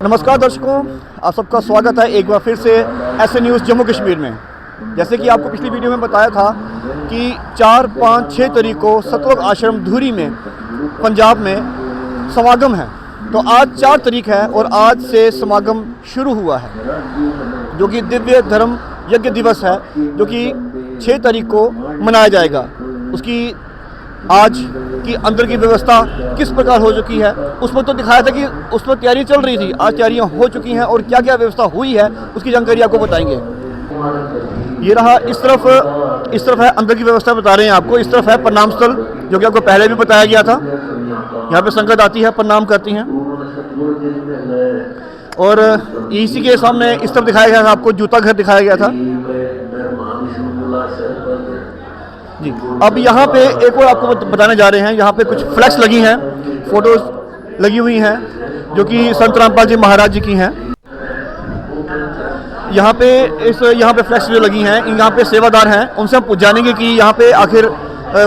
नमस्कार दर्शकों, आप सबका स्वागत है एक बार फिर से ऐसे न्यूज़ जम्मू कश्मीर में। जैसे कि आपको पिछली वीडियो में बताया था कि 4, 5, 6 तारीख को सतलुज आश्रम धूरी में पंजाब में समागम है। तो आज 4 तारीख है और आज से समागम शुरू हुआ है, जो कि दिव्य धर्म यज्ञ दिवस है, जो कि 6 तारीख को मनाया जाएगा। उसकी आज की अंदर की व्यवस्था किस प्रकार हो चुकी है, उस पर तो दिखाया था कि उस पर तैयारी चल रही थी। आज तैयारियां हो चुकी हैं और क्या क्या व्यवस्था हुई है उसकी जानकारी आपको बताएंगे। ये रहा, इस तरफ है अंदर की व्यवस्था बता रहे हैं आपको। इस तरफ है प्रणाम स्थल, जो कि आपको पहले भी बताया गया था। यहाँ पे संगत आती है, प्रणाम करती हैं। और इसी के सामने इस तरफ दिखाया गया था आपको, जूता घर दिखाया गया था जी। अब यहाँ पे एक और आपको बताने जा रहे हैं। यहाँ पे कुछ फ्लैक्स लगी हैं, फोटोज लगी हुई हैं, जो कि संत रामपाल जी महाराज जी की हैं। यहाँ पे फ्लैक्स जो लगी हैं, यहाँ पे सेवादार हैं, उनसे हम जानेंगे कि यहाँ पे आखिर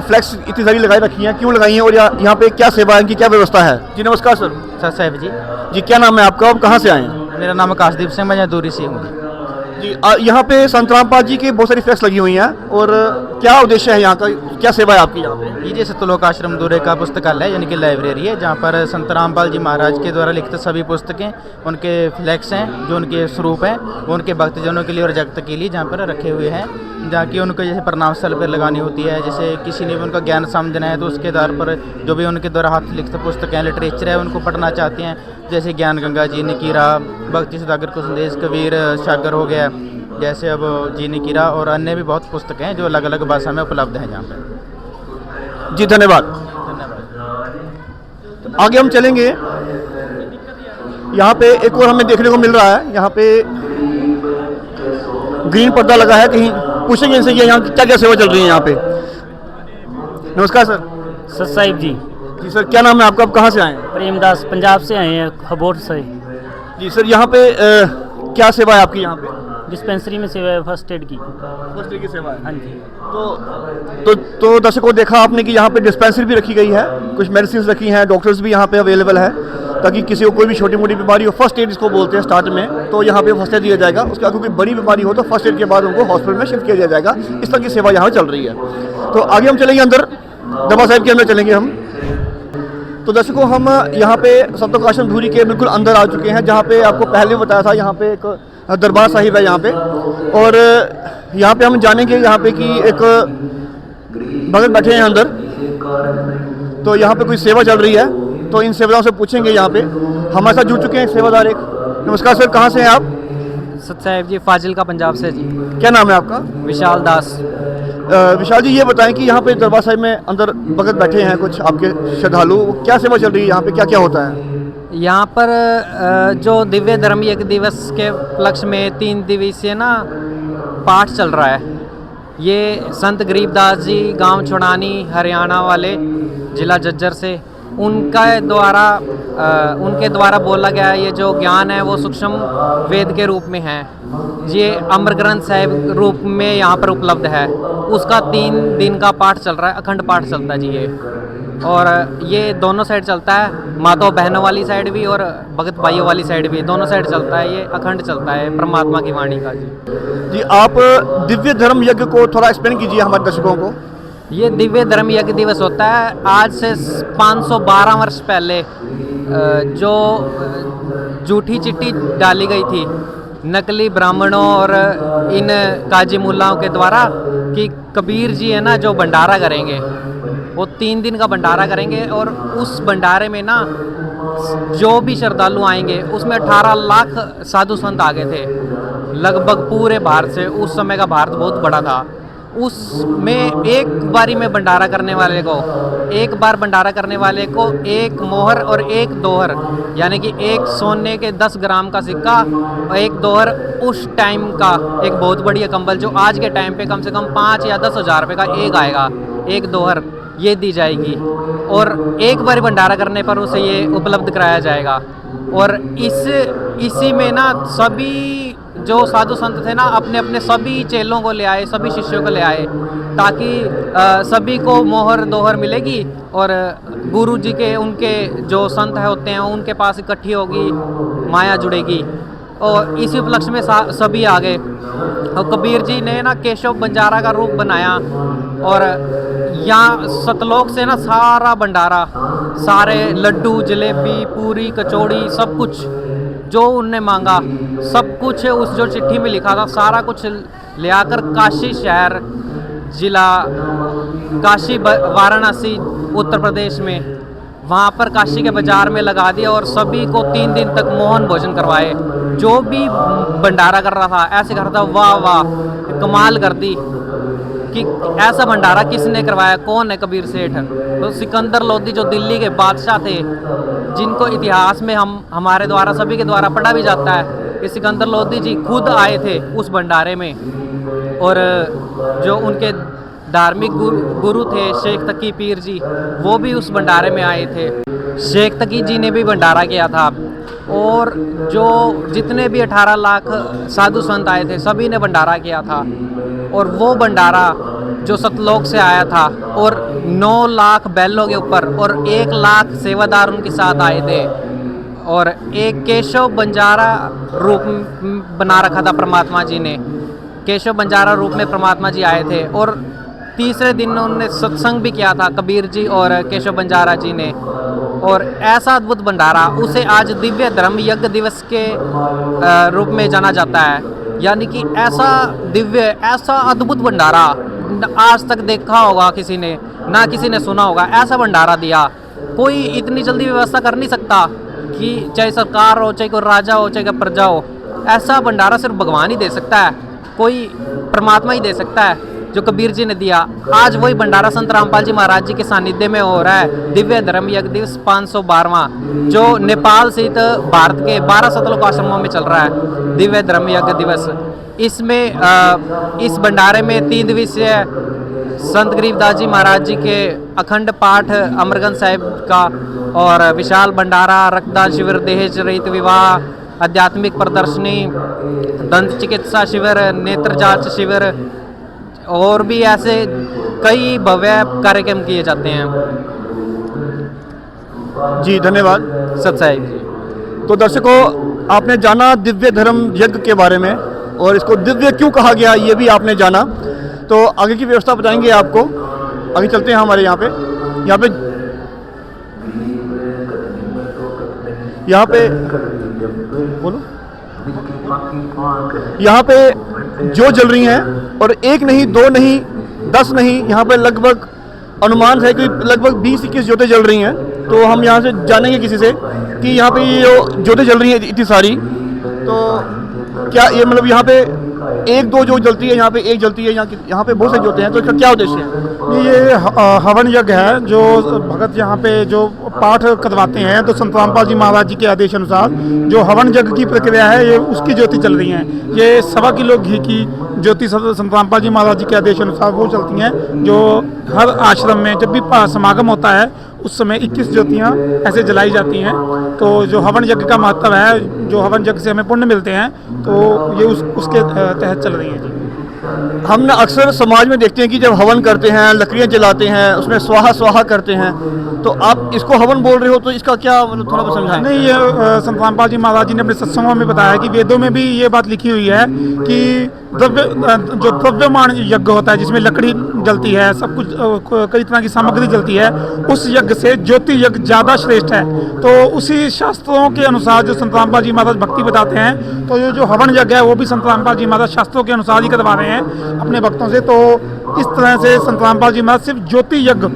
फ्लैक्स इतनी सारी लगाई रखी हैं, क्यों लगाई हैं और यहाँ पे क्या सेवा है, इनकी क्या व्यवस्था है। जी नमस्कार सर। साहब जी, क्या नाम है आपका और कहाँ से आए हैं? मेरा नाम आकाशदीप सिंह, मैं दूरी से हूँ जी। यहाँ पे संत रामपाल जी की बहुत सारी फ्लैक्स लगी हुई हैं, और क्या उद्देश्य है यहाँ का, क्या सेवा है आपकी यहाँ पे? ये सतलुज आश्रम दूरे का पुस्तकालय यानी कि लाइब्रेरी है, जहाँ पर संत रामपाल जी महाराज के द्वारा लिखित सभी पुस्तकें, उनके फ्लैक्स हैं, जो उनके स्वरूप हैं, वो उनके भक्तजनों के लिए और जगत के लिए जहाँ पर रखे हुए हैं, जहाँ की उनको जैसे प्रणाम स्थल पर लगानी होती है। जैसे किसी ने भी उनका ज्ञान समझना है तो उसके आधार पर जो भी उनके द्वारा हाथ लिखित पुस्तकें, लिटरेचर है, उनको पढ़ना चाहते हैं, जैसे ज्ञान गंगा जी, निकीरा, भक्ति सुधाकर को संदेश, कबीर सागर हो गया, जैसे अब जी निकीरा, और अन्य भी बहुत पुस्तकें हैं जो अलग अलग भाषा में उपलब्ध हैं यहाँ पे। जी धन्यवाद। आगे हम चलेंगे। यहाँ पे एक और हमें देखने को मिल रहा है, यहाँ पे ग्रीन पर्दा लगा है। कहीं पूछेंगे इनसे कि यहाँ क्या क्या सेवा चल रही है यहाँ पे। नमस्कार सर। साहिब जी। जी सर, क्या नाम है आपका, आप कहाँ से आए हैं? प्रेमदास, पंजाब से आए हैं, खबोर से। जी सर, यहाँ पे क्या सेवा है आपकी यहाँ पे? डिस्पेंसरी में सेवा है, फर्स्ट एड की। फर्स्ट एड की सेवा है। हाँ जी। तो दर्शकों, देखा आपने कि यहाँ पे डिस्पेंसरी भी रखी गई है, कुछ मेडिसिन रखी हैं, डॉक्टर्स भी यहाँ पे अवेलेबल है, ताकि किसी को कोई भी छोटी मोटी बीमारी हो, फर्स्ट एड इसको बोलते हैं स्टार्ट में, तो यहाँ पे फर्स्ट एड दिया जाएगा। उसके बाद कोई बड़ी बीमारी हो तो फर्स्ट एड के बाद उनको हॉस्पिटल में शिफ्ट किया जाएगा। इस तरह की सेवा यहाँ चल रही है। तो आगे हम चलेंगे अंदर, दरबार साहिब के अंदर चलेंगे हम। तो दर्शकों, हम यहाँ पे सतलुज आश्रम धूरी के बिल्कुल अंदर आ चुके हैं, जहाँ पे आपको पहले बताया था यहाँ पे एक दरबार साहिब है यहाँ पे। और यहाँ पे हम जानेंगे यहाँ पे कि एक भगत बैठे हैं अंदर, तो यहाँ पे कोई सेवा चल रही है, तो इन सेवाओं से पूछेंगे। यहाँ पे हमारे साथ जुड़ चुके हैं सेवादार एक। नमस्कार सर, कहाँ से हैं आप? सत साहिब जी, फाजिल का, पंजाब से जी। क्या नाम है आपका? विशाल दास। विशाल जी, ये बताएं कि यहाँ पे दरबार साहिब में अंदर भगत बैठे हैं कुछ आपके श्रद्धालु, क्या सेवा चल रही है यहाँ पे, क्या क्या होता है यहाँ पर? जो दिव्य धर्म यज्ञ दिवस के उपलक्ष्य में 3 दिवसीय ना पाठ चल रहा है। ये संत गरीबदास जी, गांव छुड़ानी, हरियाणा वाले, जिला झज्जर से, उनके द्वारा बोला गया ये जो ज्ञान है वो सूक्ष्म वेद के रूप में है। ये अमर ग्रंथ साहिब रूप में यहाँ पर उपलब्ध है। उसका 3 दिन का पाठ चल रहा है, अखंड पाठ चलता है जी ये। और ये दोनों साइड चलता है, माताओं बहनों वाली साइड भी और भगत भाइयों वाली साइड भी, दोनों साइड चलता है। ये अखंड चलता है परमात्मा की वाणी का जी। आप दिव्य धर्म यज्ञ को थोड़ा एक्सप्लेन कीजिए हमारे दर्शकों को। ये दिव्य धर्म यज्ञ दिवस होता है आज से 512 वर्ष पहले। जो झूठी चिट्ठी डाली गई थी नकली ब्राह्मणों और इन काजी मुल्लाओं के द्वारा कि कबीर जी है ना जो भंडारा करेंगे, वो 3 दिन का भंडारा करेंगे, और उस भंडारे में ना जो भी श्रद्धालु आएंगे उसमें 18 लाख साधु संत आ गए थे लगभग पूरे भारत से। उस समय का भारत बहुत बड़ा था। उसमें एक बारी में भंडारा करने वाले को, एक बार भंडारा करने वाले को 1 मोहर और 1 दोहर, यानी कि 1 सोने के 10 ग्राम का सिक्का और 1 दोहर उस टाइम का एक बहुत बढ़िया कंबल, जो आज के टाइम पे कम से कम 5 या 10 हज़ार रुपये का एक आएगा, 1 दोहर, ये दी जाएगी। और एक बार भंडारा करने पर उसे ये उपलब्ध कराया जाएगा। और इसी में ना सभी जो साधु संत थे ना अपने अपने सभी चेलों को ले आए, सभी शिष्यों को ले आए, ताकि सभी को मोहर दोहर मिलेगी और गुरु जी के उनके जो संत है होते हैं उनके पास इकट्ठी होगी, माया जुड़ेगी। और इसी उपलक्ष्य में सभी आ गए। और कबीर जी ने ना केशव बंजारा का रूप बनाया और यहाँ सतलोक से ना सारा भंडारा, सारे लड्डू, जलेबी, पूरी, कचौड़ी, सब कुछ जो उनने मांगा, सब कुछ उस जो चिट्ठी में लिखा था सारा कुछ ले आकर काशी शहर, जिला काशी वाराणसी उत्तर प्रदेश में, वहाँ पर काशी के बाज़ार में लगा दिया और सभी को 3 दिन तक मोहन भोजन करवाए। जो भी भंडारा कर रहा था ऐसे कर रहा था, वाह वाह कमाल कर दी कि ऐसा भंडारा किसने करवाया, कौन है कबीर सेठ। तो सिकंदर लोधी जो दिल्ली के बादशाह थे, जिनको इतिहास में हमारे द्वारा सभी के द्वारा पढ़ा भी जाता है, ये सिकंदर लोधी जी खुद आए थे उस भंडारे में। और जो उनके धार्मिक गुरु थे शेख तकी पीर जी, वो भी उस भंडारे में आए थे। शेख तकी जी ने भी भंडारा किया था और जो जितने भी 18 लाख साधु संत आए थे सभी ने भंडारा किया था। और वो भंडारा जो सतलोक से आया था और 9 लाख बैलों के ऊपर और 1 लाख सेवादार उनके साथ आए थे और एक केशव बंजारा रूप बना रखा था परमात्मा जी ने। केशव बंजारा रूप में परमात्मा जी आए थे और तीसरे दिन उन्होंने सत्संग भी किया था कबीर जी और केशव बंजारा जी ने। और ऐसा अद्भुत भंडारा, उसे आज दिव्य धर्म यज्ञ दिवस के रूप में जाना जाता है। यानी कि ऐसा दिव्य, ऐसा अद्भुत भंडारा आज तक देखा होगा किसी ने, ना किसी ने सुना होगा। ऐसा भंडारा दिया, कोई इतनी जल्दी व्यवस्था कर नहीं सकता कि चाहे सरकार हो, चाहे कोई राजा हो, चाहे कोई प्रजा हो। ऐसा भंडारा सिर्फ भगवान ही दे सकता है, कोई परमात्मा ही दे सकता है, जो कबीर जी ने दिया। आज वही भंडारा संत रामपाल जी महाराज जी के सानिध्य में हो रहा है। दिव्य धर्म यज्ञ दिवस 512वां, जो नेपाल सहित भारत के 12 सतलोक आश्रमों में चल रहा है दिव्य धर्म यज्ञ दिवस। इसमें इस भंडारे में 3 दिवसीय संत गरीबदास जी महाराज जी के अखंड पाठ अमरगंज साहिब का और विशाल भंडारा, रक्तदान शिविर, दहेज रहित विवाह, आध्यात्मिक प्रदर्शनी, दंत चिकित्सा शिविर, नेत्र जांच शिविर और भी ऐसे कई भव्य कार्यक्रम किए जाते हैं। जी धन्यवाद सत्साई जी। तो दर्शकों, आपने जाना दिव्य धर्म यज्ञ के बारे में और इसको दिव्य क्यों कहा गया ये भी आपने जाना। तो आगे की व्यवस्था बताएंगे आपको। आगे चलते हैं हमारे यहाँ पे बोलो। यहाँ पे जो जल रही हैं और 1 नहीं, 2 नहीं, 10 नहीं, यहाँ पे लगभग अनुमान है कि लगभग 20-21 ज्योतें जल रही हैं। तो हम यहाँ से जानेंगे किसी से कि यहाँ पे ये जो ज्योतें जल रही हैं इतनी सारी, तो क्या ये मतलब यहाँ पे 1-2 जो जलती है, यहाँ पे 1 जलती है, यहाँ पे बहुत सारी ज्योतें हैं, तो इसका क्या उद्देश्य है? ये हवन यज्ञ है जो भगत यहाँ पे जो पाठ करवाते हैं। तो संत रामपाल जी महाराज जी के आदेश अनुसार जो हवन यज्ञ की प्रक्रिया है, ये उसकी ज्योति चल रही है। ये 1.25 किलो घी की ज्योति संत रामपाल जी महाराज जी के आदेश अनुसार वो चलती हैं, जो हर आश्रम में जब भी समागम होता है उस समय 21 ज्योतियाँ ऐसे जलाई जाती हैं। तो जो हवन यज्ञ का महत्व है, जो हवन यज्ञ से हमें पुण्य मिलते हैं, तो ये उसके तहत चल रही है जी। हम ना अक्सर समाज में देखते हैं कि जब हवन करते हैं, लकड़ियाँ जलाते हैं, उसमें स्वाहा स्वाहा करते हैं, तो आप इसको हवन बोल रहे हो, तो इसका क्या मतलब थोड़ा बहुत समझाएं। नहीं, ये संत रामपाल जी महाराज जी ने अपने सत्संगों में बताया कि वेदों में भी ये बात लिखी हुई है कि जो द्रव्यमान यज्ञ होता है जिसमें लकड़ी जलती है, सब कुछ कई तरह की सामग्री जलती है, उस यज्ञ से ज्योति यज्ञ ज़्यादा श्रेष्ठ है। तो उसी शास्त्रों के अनुसार जो संत रामपाल जी महाराज भक्ति बताते हैं, तो ये जो हवन यज्ञ है वो भी संत रामपाल जी महाराज शास्त्रों के अनुसार ही करवा रहे हैं अपने भक्तों से। तो इस तरह से संत रामपाल जी महाराज सिर्फ ज्योति यज्ञ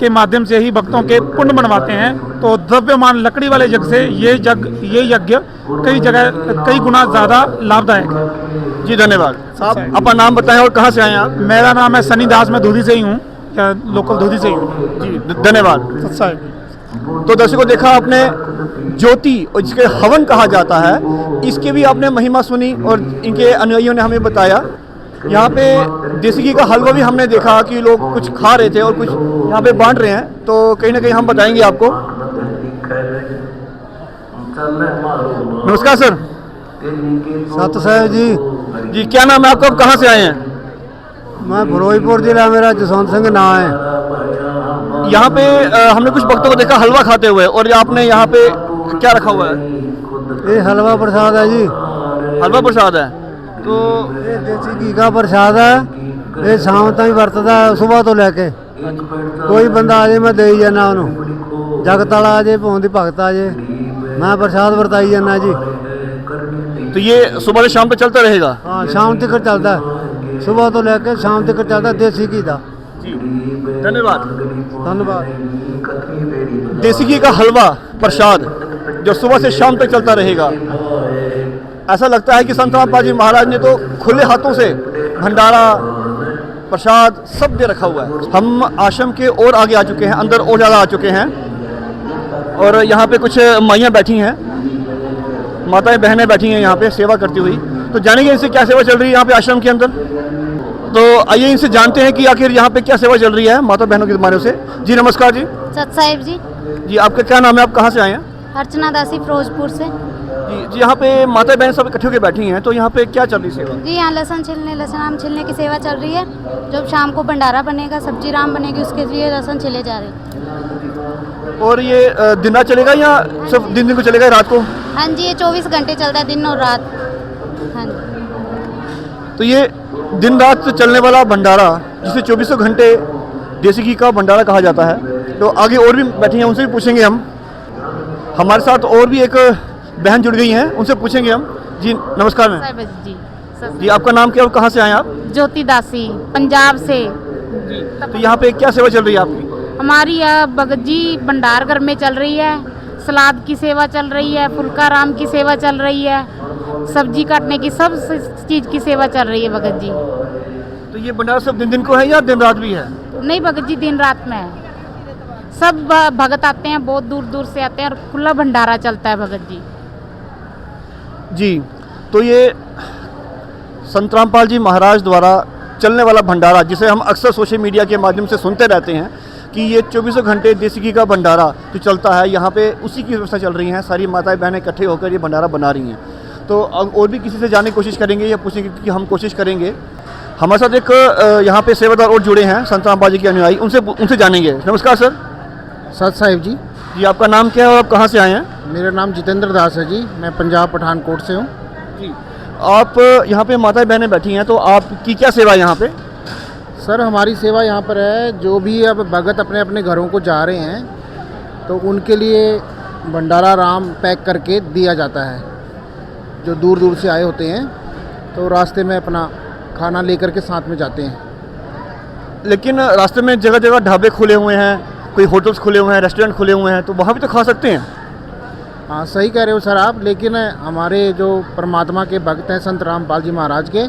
के माध्यम से ही भक्तों के पुण्य बनवाते हैं। तो द्रव्यमान लकड़ी वाले यज्ञ से ये यज्ञ कई जगह कई गुना ज़्यादा लाभदायक है। जी धन्यवाद साहब। अपना नाम बताएं और कहाँ से आए आप? मेरा नाम है सनी दास, मैं धूरी से ही हूँ, या लोकल धूरी से ही हूँ जी। धन्यवाद। तो दर्शकों, देखा आपने ज्योति और जिसके हवन कहा जाता है, इसके भी आपने महिमा सुनी और इनके अनुयायियों ने हमें बताया। यहाँ पे देसी घी का हलवा भी हमने देखा कि लोग कुछ खा रहे थे और कुछ यहाँ पे बांट रहे हैं, तो कहीं ना कहीं हम बताएंगे आपको। नमस्कार सर। सत साहब जी। जी क्या नाम है आपका, आप कहाँ से आए हैं? मैं फिरोजपुर जिला, मेरा जसवंत सिंह नाम है। यहाँ पे हमने कुछ भक्तों को देखा हलवा खाते हुए, और आपने यहाँ पे क्या रखा हुआ है? ये हलवा प्रसाद है जी। हलवा प्रसाद है। तो ये देसी घी का प्रसाद है। ये शाम तक वरतदा है, सुबह तो लेके कोई बंदा आ जाए मैं दे ही जाना उन्होंने। जगत वाला आ जाए, भौं दी भगत आ जाए, मैं प्रसाद वरताई जाना जी। तो ये सुबह से शाम तक चलता रहेगा? हाँ, शाम तक चलता है, सुबह तो लेके शाम तक चलता है, देसी घी का। जी धन्यवाद। धन्यवाद। देसी घी का हलवा प्रसाद जो सुबह से शाम तक चलता रहेगा। ऐसा लगता है कि संत रामपाल जी महाराज ने तो खुले हाथों से भंडारा प्रसाद सब दे रखा हुआ है। हम आश्रम के और आगे आ चुके हैं, अंदर और ज़्यादा आ चुके हैं, और यहाँ पे कुछ माइयाँ बैठी हैं, माताएं बहनें बैठी हैं यहाँ पे सेवा करती हुई। तो जानेंगे इनसे क्या सेवा चल रही है यहाँ पे आश्रम के अंदर। तो आइए इनसे जानते हैं कि आखिर यहाँ पे क्या सेवा चल रही है माता बहनों के माध्यम से। जी नमस्कार जी। सत साहिब जी। जी आपका क्या नाम है, आप कहाँ से आए हैं? अर्चना दासी, फिरोजपुर से। जी यहाँ पे माता बहन सब इकट्ठे होकर बैठी हैं, तो यहाँ पे क्या चल रही सेवा? जी यहाँ लहसुन छिलने, लहसुन आम छिलने की सेवा चल रही है। जब शाम को भंडारा बनेगा, सब्जी राम बनेगी, उसके लिए लहसुन छिले जा रहे हैं। और ये दिन रात चलेगा या सिर्फ दिन को चलेगा, रात को? हाँ जी, ये 24 घंटे चलता है, दिन और रात। हाँ जी। तो ये दिन रात चलने वाला भंडारा जिसे 24 घंटे देसी घी का भंडारा कहा जाता है। तो आगे और भी बैठी हैं, उनसे भी पूछेंगे हम। हमारे साथ और भी एक बहन जुड़ गई हैं, उनसे पूछेंगे हम। जी नमस्कार मैम। जी जी आपका नाम क्या और कहाँ से आए आप? ज्योति दासी, पंजाब से। तो यहाँ पे क्या सेवा चल रही है आपकी? हमारी यह भगत जी भंडार घर में चल रही है, सलाद की सेवा चल रही है, फुल्का राम की सेवा चल रही है, सब्जी काटने की सब चीज़ की सेवा चल रही है भगत जी। तो ये भंडारा सिर्फ दिन को है या दिन रात भी है? नहीं भगत जी, दिन रात में है। सब भगत आते हैं, बहुत दूर दूर से आते हैं, और खुला भंडारा चलता है भगत जी। जी तो ये संत रामपाल जी महाराज द्वारा चलने वाला भंडारा, जिसे हम अक्सर सोशल मीडिया के माध्यम से सुनते रहते हैं कि ये 24 घंटे देसी घी का भंडारा जो चलता है, यहाँ पे उसी की व्यवस्था चल रही है। सारी माताएं बहनें इकट्ठे होकर ये भंडारा बना रही हैं। तो अब और भी किसी से जानने की कोशिश करेंगे या पूछेंगे कि हम कोशिश करेंगे। हमारे साथ एक यहाँ पे सेवादार और जुड़े हैं, संत रामपाल जी के अनुयायी, उनसे जानेंगे। नमस्कार सर। सत साहिब जी। जी आपका नाम क्या है और आप कहाँ से आए हैं? मेरा नाम जितेंद्र दास है जी, मैं पंजाब पठानकोट से हूँ। जी आप यहाँ पे माताएं बहनें बैठी हैं, तो आपकी क्या सेवा है यहाँ पे? सर हमारी सेवा यहाँ पर है, जो भी अब भगत अपने अपने घरों को जा रहे हैं तो उनके लिए भंडारा राम पैक करके दिया जाता है। जो दूर दूर से आए होते हैं तो रास्ते में अपना खाना लेकर के साथ में जाते हैं। लेकिन रास्ते में जगह जगह ढाबे खुले हुए हैं, कोई होटल्स खुले हुए हैं, रेस्टोरेंट खुले हुए हैं, तो वहाँ भी तो खा सकते हैं। हाँ सही कह रहे हो सर आप, लेकिन हमारे जो परमात्मा के भक्त हैं संत रामपाल जी महाराज के,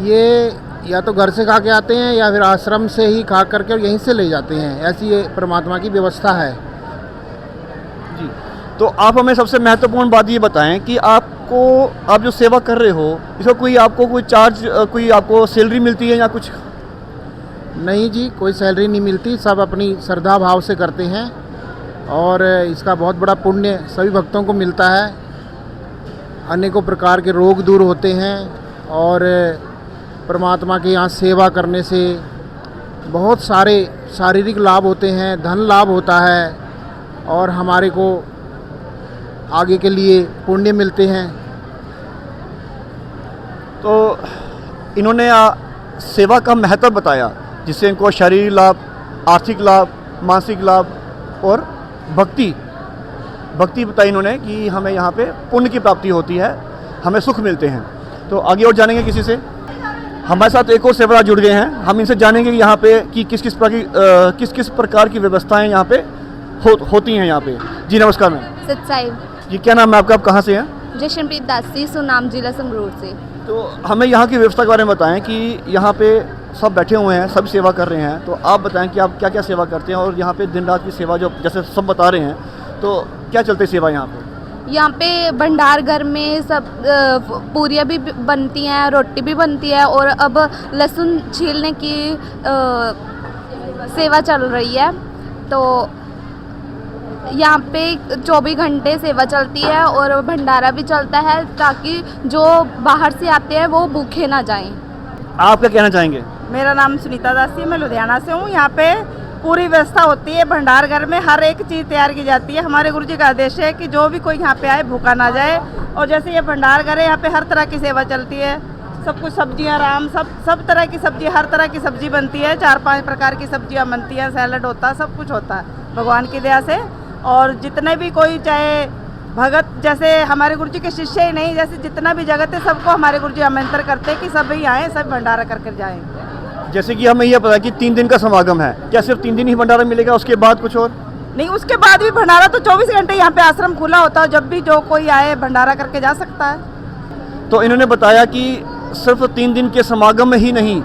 ये या तो घर से खा के आते हैं या फिर आश्रम से ही खा करके और यहीं से ले जाते हैं। ऐसी ये परमात्मा की व्यवस्था है जी। तो आप हमें सबसे महत्वपूर्ण बात ये बताएं कि आप जो सेवा कर रहे हो, इसका कोई आपको कोई चार्ज, कोई आपको सैलरी मिलती है या कुछ? नहीं जी, कोई सैलरी नहीं मिलती, सब अपनी श्रद्धा भाव से करते हैं और इसका बहुत बड़ा पुण्य सभी भक्तों को मिलता है। अनेकों प्रकार के रोग दूर होते हैं और परमात्मा के यहाँ सेवा करने से बहुत सारे शारीरिक लाभ होते हैं, धन लाभ होता है और हमारे को आगे के लिए पुण्य मिलते हैं। तो इन्होंने सेवा का महत्व बताया, जिससे इनको शारीरिक लाभ, आर्थिक लाभ, मानसिक लाभ और भक्ति बताई इन्होंने कि हमें यहाँ पे पुण्य की प्राप्ति होती है, हमें सुख मिलते हैं। तो आगे और जानेंगे किसी से। हमारे साथ एक और सेवादार जुड़ गए हैं, हम इनसे जानेंगे कि यहाँ पे कि किस किस प्रकार की व्यवस्थाएं यहाँ पे होती हैं यहाँ पे। जी नमस्कार मैम। सत साहिब जी क्या नाम है आपका, आप कहाँ से हैं? जशनप्रीत दासी, सुनाम जिला संगरूर से। तो हमें यहाँ की व्यवस्था के बारे में बताएं कि यहाँ पे सब बैठे हुए हैं, सब सेवा कर रहे हैं, तो आप बताएं कि आप क्या क्या सेवा करते हैं और यहाँ पे दिन रात की सेवा जो जैसे सब बता रहे हैं, तो क्या चलती सेवा यहाँ पे? यहाँ पे भंडार घर में सब पूरियाँ भी बनती हैं, रोटी भी बनती है और अब लहसुन छीलने की सेवा चल रही है। तो यहाँ पे 24 घंटे सेवा चलती है और भंडारा भी चलता है ताकि जो बाहर से आते हैं वो भूखे ना जाएं। आप क्या कहना चाहेंगे? मेरा नाम सुनीता दासी है, मैं लुधियाना से हूँ। यहाँ पे पूरी व्यवस्था होती है, भंडार घर में हर एक चीज़ तैयार की जाती है। हमारे गुरुजी का आदेश है कि जो भी कोई यहाँ पे आए भूखा ना जाए। और जैसे ये भंडार घर है, यहाँ पे हर तरह की सेवा चलती है, सब कुछ सब्जियाँ राम सब तरह की सब्जी, हर तरह की सब्जी बनती है, 4-5 प्रकार की सब्जियाँ बनती हैं, सैलड होता है, सब कुछ होता है भगवान की दया से। और जितने भी कोई चाहे भगत, जैसे हमारे गुरुजी के शिष्य ही नहीं, जैसे जितना भी जगत है सबको हमारे गुरुजी आमंत्रण करते हैं कि सभी आएँ, सब भंडारा करके जाएँ। जैसे कि हमें यह पता है कि 3 दिन का समागम है, क्या सिर्फ 3 दिन ही भंडारा मिलेगा, उसके बाद कुछ और? नहीं, उसके बाद भी भंडारा तो 24 घंटे यहाँ पे आश्रम खुला होता है, जब भी जो कोई आए भंडारा करके जा सकता है। तो इन्होंने बताया कि सिर्फ 3 दिन के समागम में ही नहीं,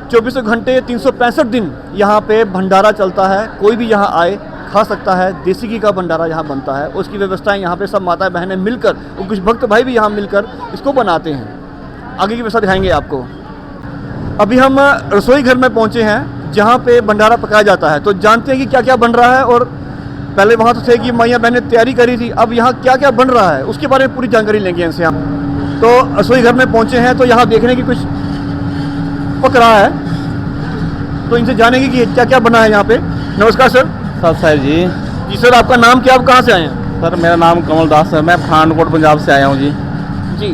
24 घंटे 365 दिन यहाँ पे भंडारा चलता है। कोई भी यहाँ आए खा सकता है। देसी घी का भंडारा यहाँ बनता है, उसकी व्यवस्थाएं यहाँ पे सब माताएं बहनें मिलकर और कुछ भक्त भाई भी यहाँ मिलकर इसको बनाते हैं। आगे की व्यवस्था दिखाएंगे आपको। अभी हम रसोई घर में पहुँचे हैं जहाँ पे भंडारा पकाया जाता है, तो जानते हैं कि क्या क्या बन रहा है। और पहले वहाँ तो थे कि मैया बहनें तैयारी करी थी, अब यहाँ क्या क्या बन रहा है उसके बारे में पूरी जानकारी लेंगे इनसे हम। तो रसोई घर में पहुँचे हैं तो यहाँ देखने की कुछ पक रहा है, तो इनसे जानेंगे कि क्या क्या बना है यहाँ पे। नमस्कार सर। साहब जी। जी सर, आपका नाम क्या, आप कहाँ से आए हैं? सर मेरा नाम कमल दास है, मैं पठानकोट पंजाब से आया हूँ जी। जी,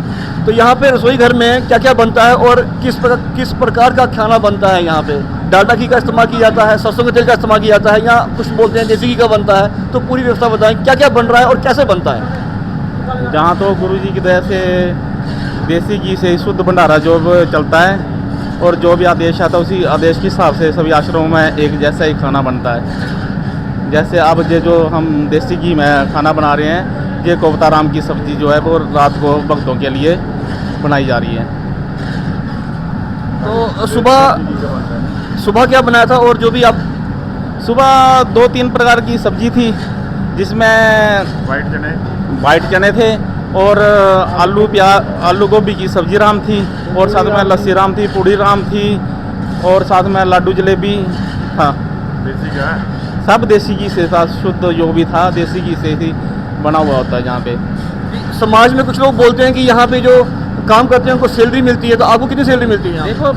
तो यहाँ पे रसोई घर में क्या क्या बनता है और किस प्रकार का खाना बनता है? यहाँ पे डालडा घी का इस्तेमाल किया जाता है, सरसों के तेल का इस्तेमाल किया जाता है, या कुछ बोलते हैं देसी घी का बनता है? तो पूरी व्यवस्था बताएं, क्या क्या बन रहा है और कैसे बनता है? जहाँ तो गुरुजी की दया से देसी घी से शुद्ध भंडारा जो चलता है, और जो भी आदेश आता है उसी आदेश के हिसाब से सभी आश्रमों में एक जैसा ही खाना बनता है। जैसे अब ये जो हम देसी घी में खाना बना रहे हैं, ये कोफ्ता राम की सब्ज़ी जो है वो रात को भक्तों के लिए बनाई जा रही है। तो सुबह क्या बनाया था? और जो भी आप सुबह 2-3 प्रकार की सब्जी थी, जिसमें वाइट चने थे और आलू गोभी की सब्जी राम थी, और साथ में लस्सी राम थी, पूड़ी राम थी, और साथ में लड्डू जलेबी था। सब देसी घी से था, शुद्ध जो भी था देसी घी से ही बना हुआ होता है। जहाँ पे समाज में कुछ लोग बोलते हैं कि यहाँ पे जो काम करते हैं उनको सैलरी मिलती है, तो आपको कितनी सैलरी मिलती है? देखो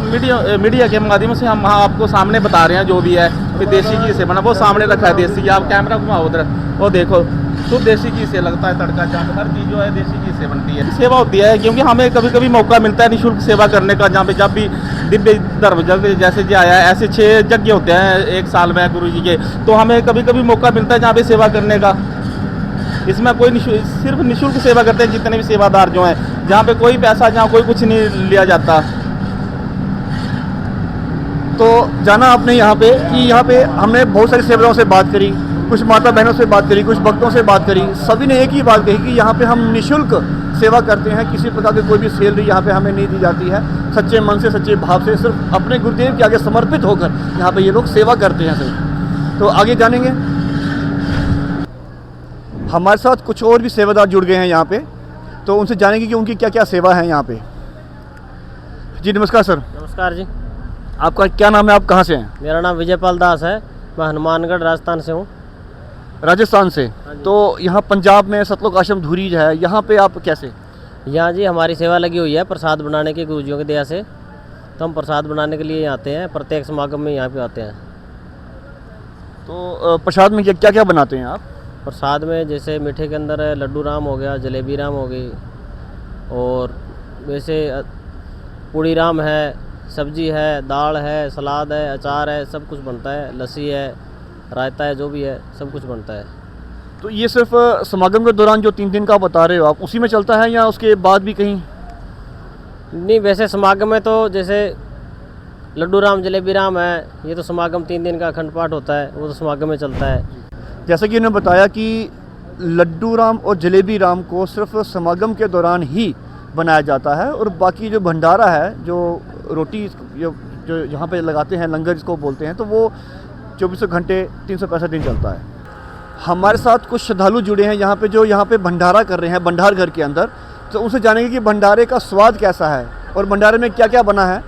मीडिया के माध्यम से हम आपको सामने बता रहे हैं जो भी है कि देसी घी से बना, वो सामने रखा है देसी घी। आप कैमरा घुमाओ उधर, वो देखो तो देसी घी से लगता है तड़का, जहाँ पे हर चीज़ जो है देसी घी से बनती है। सेवा होती है क्योंकि हमें कभी कभी मौका मिलता है निःशुल्क सेवा करने का, जहाँ पे जब भी दिव्य धर्म जैसे जी आया है, ऐसे 6 यज्ञ होते हैं एक साल में गुरु जी के, तो हमें कभी कभी मौका मिलता है जहाँ पे सेवा करने का। इसमें कोई सिर्फ निःशुल्क सेवा करते हैं जितने भी सेवादार जो हैं, जहाँ पे कोई पैसा, जहाँ कोई कुछ नहीं लिया जाता। तो जाना आपने यहाँ पे कि यहाँ पे हमने बहुत सारी सेवाओं से बात करी, कुछ माता बहनों से बात करी, कुछ भक्तों से बात करी, सभी ने एक ही बात कही कि यहाँ पे हम निःशुल्क सेवा करते हैं, किसी प्रकार की कोई भी सैलरी यहाँ पे हमें नहीं दी जाती है। सच्चे मन से, सच्चे भाव से, सिर्फ अपने गुरुदेव के आगे समर्पित होकर यहाँ पे ये लोग सेवा करते हैं सर। तो आगे जानेंगे। हमारे साथ कुछ और भी सेवादार जुड़ गए हैं यहाँ पे, तो उनसे जानेंगे कि उनकी क्या क्या सेवा है यहाँ पे। जी नमस्कार सर। नमस्कार जी। आपका क्या नाम है, आप कहाँ से हैं? मेरा नाम विजयपाल दास है, मैं हनुमानगढ़ राजस्थान से हूँ। राजस्थान से? तो यहाँ पंजाब में सतलोक आश्रम धुरीज है, यहाँ पे आप कैसे? यहाँ जी हमारी सेवा लगी हुई है प्रसाद बनाने की गुरुजियों की दया से, तो हम प्रसाद बनाने के लिए आते हैं, प्रत्येक समागम में यहाँ पे आते हैं। तो प्रसाद में क्या क्या बनाते हैं आप? प्रसाद में जैसे मीठे के अंदर लड्डू राम हो गया, जलेबी राम हो गई, और वैसे पूड़ी राम है, सब्जी है, दाल है, सलाद है, अचार है, सब कुछ बनता है, लस्सी है, रायता है, जो भी है सब कुछ बनता है। तो ये सिर्फ समागम के दौरान जो 3 दिन का बता रहे हो आप, उसी में चलता है या उसके बाद भी कहीं? नहीं, वैसे समागम में तो जैसे लड्डू राम जलेबी राम है, ये तो समागम 3 दिन का अखंड पाठ होता है, वो तो समागम में चलता है। जैसा कि उन्होंने बताया कि लड्डू राम और जलेबी राम को सिर्फ समागम के दौरान ही बनाया जाता है, और बाकी जो भंडारा है, जो रोटी जो यहाँ पे लगाते हैं, लंगर जिसको बोलते हैं, तो वो 24 घंटे 365 दिन चलता है। हमारे साथ कुछ श्रद्धालु जुड़े हैं यहाँ पे, जो यहाँ पे भंडारा कर रहे हैं भंडार घर के अंदर, तो उनसे जानेंगे कि भंडारे का स्वाद कैसा है और भंडारे में क्या क्या बना है,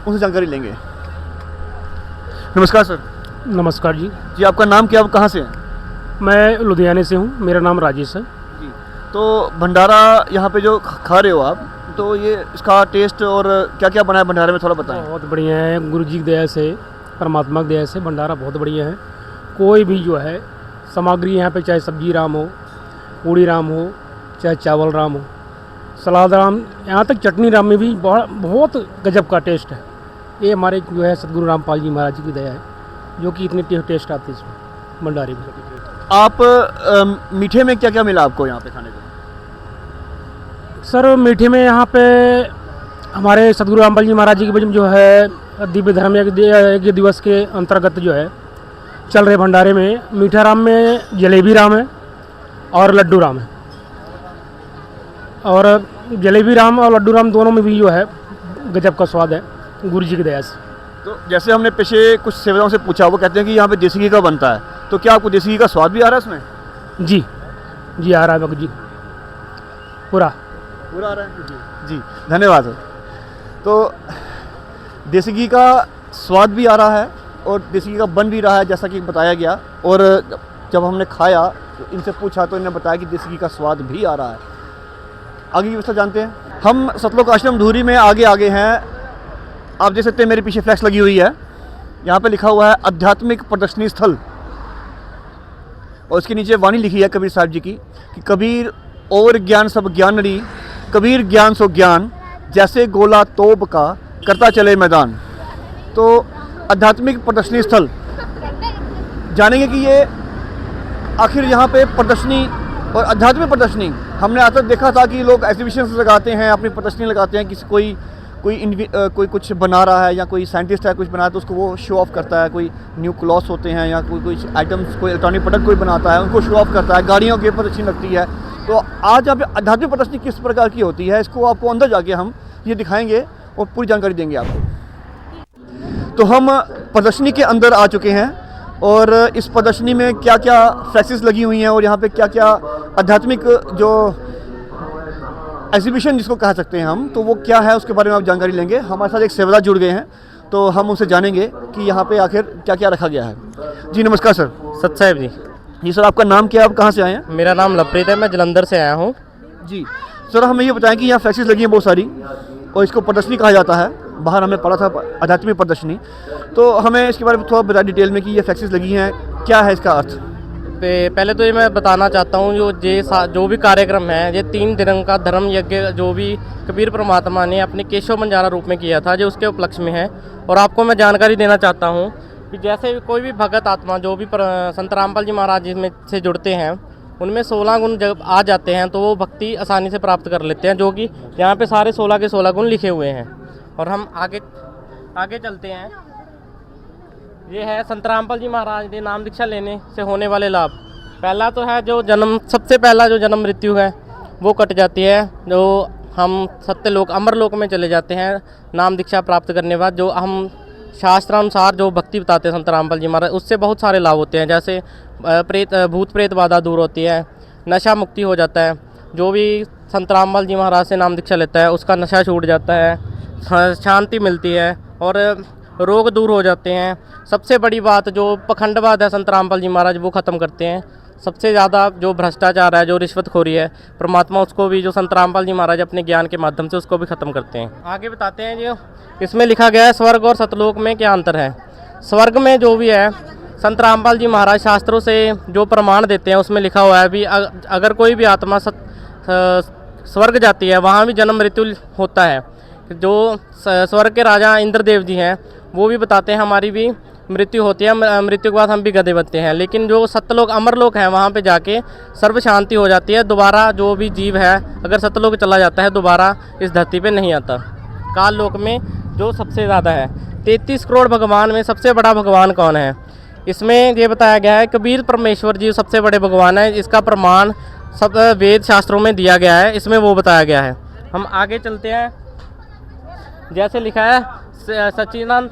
उनसे जानकारी लेंगे। नमस्कार सर। नमस्कार जी। जी आपका नाम क्या, आप कहाँ से हैं? मैं लुधियाने से हूँ, मेरा नाम राजेश है। जी, तो भंडारा यहाँ पे जो खा रहे हो आप, तो ये इसका टेस्ट और क्या क्या बना है भंडारे में थोड़ा बताएं। बहुत बढ़िया है, गुरु जी की दया से, परमात्मा की दया से भंडारा बहुत बढ़िया है। कोई भी जो है सामग्री यहाँ पे, चाहे सब्जी राम हो, पूड़ी राम हो, चाहे चावल राम हो, सलाद राम, यहाँ तक चटनी राम में भी बहुत गजब का टेस्ट है। ये हमारे जो है सतगुरु रामपाल जी महाराज जी की दया है, जो कि इतनी टेस्ट आती है इसमें भंडारे में। आप मीठे में क्या क्या मिला आपको यहाँ पे खाने को? सर मीठे में यहाँ पे हमारे सतगुरु रामपाल जी महाराज जी की जो है दिव्य धर्म यज्ञ दिवस के अंतर्गत जो है चल रहे भंडारे में मीठा राम में जलेबी राम है और लड्डू राम है। और जलेबी राम और लड्डू राम दोनों में भी जो है गजब का स्वाद है गुरु जी की दया से। तो जैसे हमने पीछे कुछ सेवकों से पूछा, वो कहते हैं कि यहाँ पे देसी घी का बनता है, तो क्या आपको देसी घी का स्वाद भी आ रहा है इसमें? जी जी आ रहा है जी, पूरा आ रहा है जी, धन्यवाद। तो देसी घी का स्वाद भी आ रहा है और देसी घी का बन भी रहा है जैसा कि बताया गया। और जब हमने खाया तो इनसे पूछा तो इन्होंने बताया कि देसी घी का स्वाद भी आ रहा है। आगे की व्यवस्था जानते हैं। हम सतलोक आश्रम धूरी में आगे हैं। आप देख सकते हैं मेरे पीछे फ्लैक्स लगी हुई है, यहाँ पे लिखा हुआ है आध्यात्मिक प्रदर्शनी स्थल, और उसके नीचे वाणी लिखी है कबीर साहब जी की कि कबीर और ज्ञान सब ज्ञानरी, कबीर ज्ञान सो ज्ञान, जैसे गोला तोप का करता चले मैदान। तो आध्यात्मिक प्रदर्शनी स्थल जानेंगे कि ये आखिर यहाँ पे प्रदर्शनी और आध्यात्मिक प्रदर्शनी, हमने आज तक देखा था कि लोग एग्जीबिशन लगाते हैं, अपनी प्रदर्शनी लगाते हैं, किसी कोई कुछ बना रहा है या कोई साइंटिस्ट है कुछ बना रहा है तो उसको वो शो ऑफ करता है। कोई न्यू क्लॉथ्स होते हैं या कोई आइटम्स, कोई इलेक्ट्रॉनिक प्रोडक्ट कोई बनाता है, उनको शो ऑफ करता है, गाड़ियों की प्रदर्शनी लगती है। तो आज यहाँ पे आध्यात्मिक प्रदर्शनी किस प्रकार की होती है, इसको आपको अंदर जाके हम ये दिखाएंगे और पूरी जानकारी देंगे आपको। तो हम प्रदर्शनी के अंदर आ चुके हैं और इस प्रदर्शनी में क्या क्या फ्लैक्सेस लगी हुई हैं और यहाँ पे क्या क्या आध्यात्मिक जो एग्जीबिशन जिसको कह सकते हैं हम, तो वो क्या है उसके बारे में आप जानकारी लेंगे। हमारे साथ एक सेवदार जुड़ गए हैं, तो हम उनसे जानेंगे कि यहाँ पे आखिर क्या क्या रखा गया है। जी नमस्कार सर। सत साहिब जी। जी सर, आपका नाम क्या है, आप कहाँ से आए हैं? मेरा नाम लवप्रीत है, मैं जलंधर से आया हूँ। जी सर, हमें ये बताएं कि यहाँ फ्लैक्सेस लगी हैं बहुत सारी और इसको प्रदर्शनी कहा जाता है, बाहर हमने पढ़ा था आध्यात्मिक प्रदर्शनी, तो हमें इसके बारे में थोड़ा बता डिटेल में कि ये फ्लैक्सेस लगी हैं, क्या है इसका अर्थ? पहले तो ये मैं बताना चाहता हूँ जो भी कार्यक्रम है, ये 3 दिन का धर्म यज्ञ जो भी कबीर परमात्मा ने अपने केशव बंजारा रूप में किया था, जो उसके उपलक्ष्य में है। और आपको मैं जानकारी देना चाहता हूँ कि जैसे कोई भी भगत आत्मा जो भी संत रामपाल जी महाराज जी में से जुड़ते हैं, उनमें 16 गुण जब आ जाते हैं तो वो भक्ति आसानी से प्राप्त कर लेते हैं, जो कि यहाँ पे सारे 16 के 16 गुण लिखे हुए हैं। और हम आगे चलते हैं। ये है संत रामपाल जी महाराज के नाम दीक्षा लेने से होने वाले लाभ। पहला तो है जो सबसे पहला जो जन्म मृत्यु है वो कट जाती है, जो हम सत्यलोक अमरलोक में चले जाते हैं नाम दीक्षा प्राप्त करने के बाद। जो हम शास्त्रानुसार जो भक्ति बताते हैं संत रामपाल जी महाराज, उससे बहुत सारे लाभ होते हैं, जैसे भूत प्रेत बाधा दूर होती है, नशा मुक्ति हो जाता है। जो भी संत रामपाल जी महाराज से नाम दीक्षा लेता है उसका नशा छूट जाता है, शांति मिलती है और रोग दूर हो जाते हैं। सबसे बड़ी बात जो पखंडवाद है संत रामपाल जी महाराज वो ख़त्म करते हैं। सबसे ज़्यादा जो भ्रष्टाचार है, जो रिश्वतखोरी है, परमात्मा उसको भी, जो संत रामपाल जी महाराज अपने ज्ञान के माध्यम से उसको भी ख़त्म करते हैं। आगे बताते हैं जो इसमें लिखा गया है स्वर्ग और सतलोक में क्या अंतर है। स्वर्ग में जो भी है संत रामपाल जी महाराज शास्त्रों से जो प्रमाण देते हैं उसमें लिखा हुआ है भी अगर कोई भी आत्मा स्वर्ग जाती है वहाँ भी जन्म मृत्यु होता है। जो स्वर्ग के राजा इंद्रदेव जी हैं वो भी बताते हैं हमारी भी मृत्यु होती है, मृत्यु के बाद हम भी गधे बनते हैं। लेकिन जो सत्यलोक अमरलोक है वहाँ पे जाके सर्व शांति हो जाती है। दोबारा जो भी जीव है अगर सत्यलोक चला जाता है दोबारा इस धरती पे नहीं आता। काल लोक में जो सबसे ज़्यादा है 33 करोड़ भगवान में सबसे बड़ा भगवान कौन है, इसमें ये बताया गया है कबीर परमेश्वर जी सबसे बड़े भगवान है। इसका प्रमाण सब वेद शास्त्रों में दिया गया है, इसमें वो बताया गया है। हम आगे चलते हैं। जैसे लिखा है सच्चिदानंद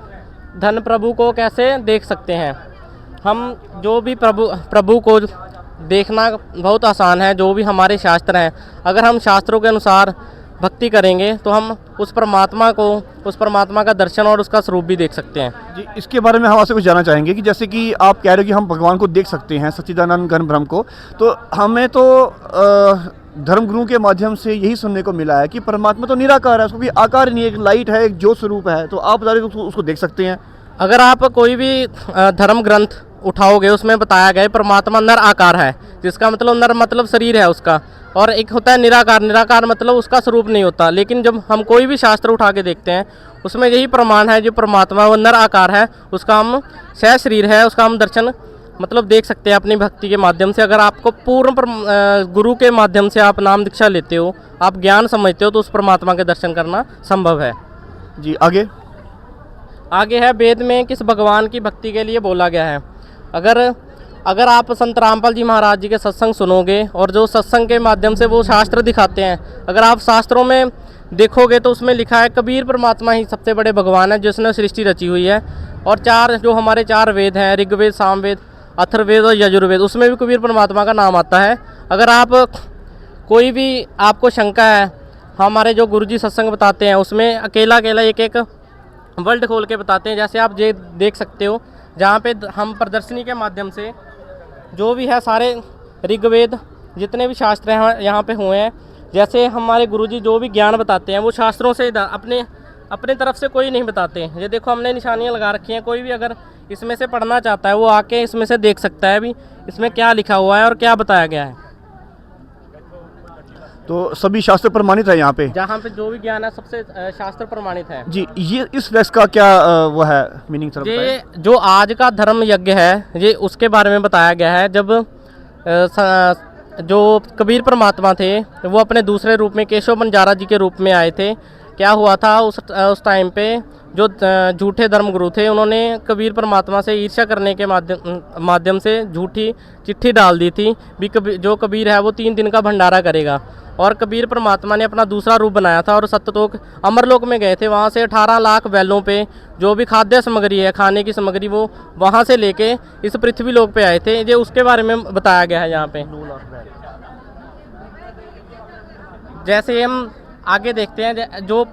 धन प्रभु को कैसे देख सकते हैं। हम जो भी प्रभु को देखना बहुत आसान है। जो भी हमारे शास्त्र हैं, अगर हम शास्त्रों के अनुसार भक्ति करेंगे तो हम उस परमात्मा को, उस परमात्मा का दर्शन और उसका स्वरूप भी देख सकते हैं। जी, इसके बारे में हम आपसे कुछ जानना चाहेंगे कि जैसे कि आप कह रहे हो कि हम भगवान को देख सकते हैं, सच्चिदानंद घन ब्रह्म को, तो हमें तो धर्मगुरुओं के माध्यम से यही सुनने को मिला है कि परमात्मा तो निराकार है, उसको कोई आकार नहीं है, एक लाइट है, एक ज्योत स्वरूप है, तो आप बता रहे हो उसको देख सकते हैं। अगर आप कोई भी धर्म ग्रंथ उठाओगे उसमें बताया गया है परमात्मा नर आकार है, जिसका मतलब नर मतलब शरीर है उसका, और एक होता है निराकार, निराकार मतलब उसका स्वरूप नहीं होता। लेकिन जब हम कोई भी शास्त्र उठा के देखते हैं उसमें यही प्रमाण है, जो परमात्मा वो नर आकार है, उसका हम सह शरीर है, उसका हम दर्शन मतलब देख सकते हैं अपनी भक्ति के माध्यम से। अगर आपको पूर्ण गुरु के माध्यम से आप नाम दीक्षा लेते हो, आप ज्ञान समझते हो, तो उस परमात्मा के दर्शन करना संभव है। जी, आगे है वेद में किस भगवान की भक्ति के लिए बोला गया है। अगर आप संत रामपाल जी महाराज जी के सत्संग सुनोगे और जो सत्संग के माध्यम से वो शास्त्र दिखाते हैं, अगर आप शास्त्रों में देखोगे तो उसमें लिखा है कबीर परमात्मा ही सबसे बड़े भगवान है जिसने सृष्टि रची हुई है। और जो हमारे 4 वेद हैं, ऋग्वेद, सामवेद, अथर्ववेद और यजुर्वेद, उसमें भी कबीर परमात्मा का नाम आता है। अगर आप कोई भी आपको शंका है, हमारे जो गुरुजी सत्संग बताते हैं उसमें अकेला एक वर्ल्ड खोल के बताते हैं। जैसे आप ये देख सकते हो, जहाँ पे हम प्रदर्शनी के माध्यम से जो भी है सारे ऋग्वेद जितने भी शास्त्र हैं यहाँ पे हुए हैं, जैसे हमारे गुरुजी जो भी ज्ञान बताते हैं वो शास्त्रों से अपने तरफ से कोई नहीं बताते। ये देखो हमने निशानियाँ लगा रखी हैं, कोई भी अगर इसमें से पढ़ना चाहता है वो आके इसमें से देख सकता है भी इसमें क्या लिखा हुआ है और क्या बताया गया है। तो सभी शास्त्र प्रमाणित है यहाँ पे, जहाँ पे जो भी ज्ञान है सबसे शास्त्र प्रमाणित है। जी, ये इस फ्लैक्स का क्या वो है मीनिंग सर? ये जो आज का धर्म यज्ञ है ये उसके बारे में बताया गया है। जब जो कबीर परमात्मा थे वो अपने दूसरे रूप में केशव बंजारा जी के रूप में आए थे, क्या हुआ था उस टाइम पे जो झूठे धर्मगुरु थे उन्होंने कबीर परमात्मा से ईर्ष्या करने के माध्यम से झूठी चिट्ठी डाल दी थी भी जो कबीर है वो 3 दिन का भंडारा करेगा। और कबीर परमात्मा ने अपना दूसरा रूप बनाया था और सत्यलोक अमरलोक में गए थे। वहाँ से 18 लाख बैलों पे जो भी खाद्य सामग्री है, खाने की सामग्री, वो वहाँ से लेके इस पृथ्वी लोक पे आए थे। ये उसके बारे में बताया गया है यहाँ पे। जैसे हम आगे देखते हैं, जो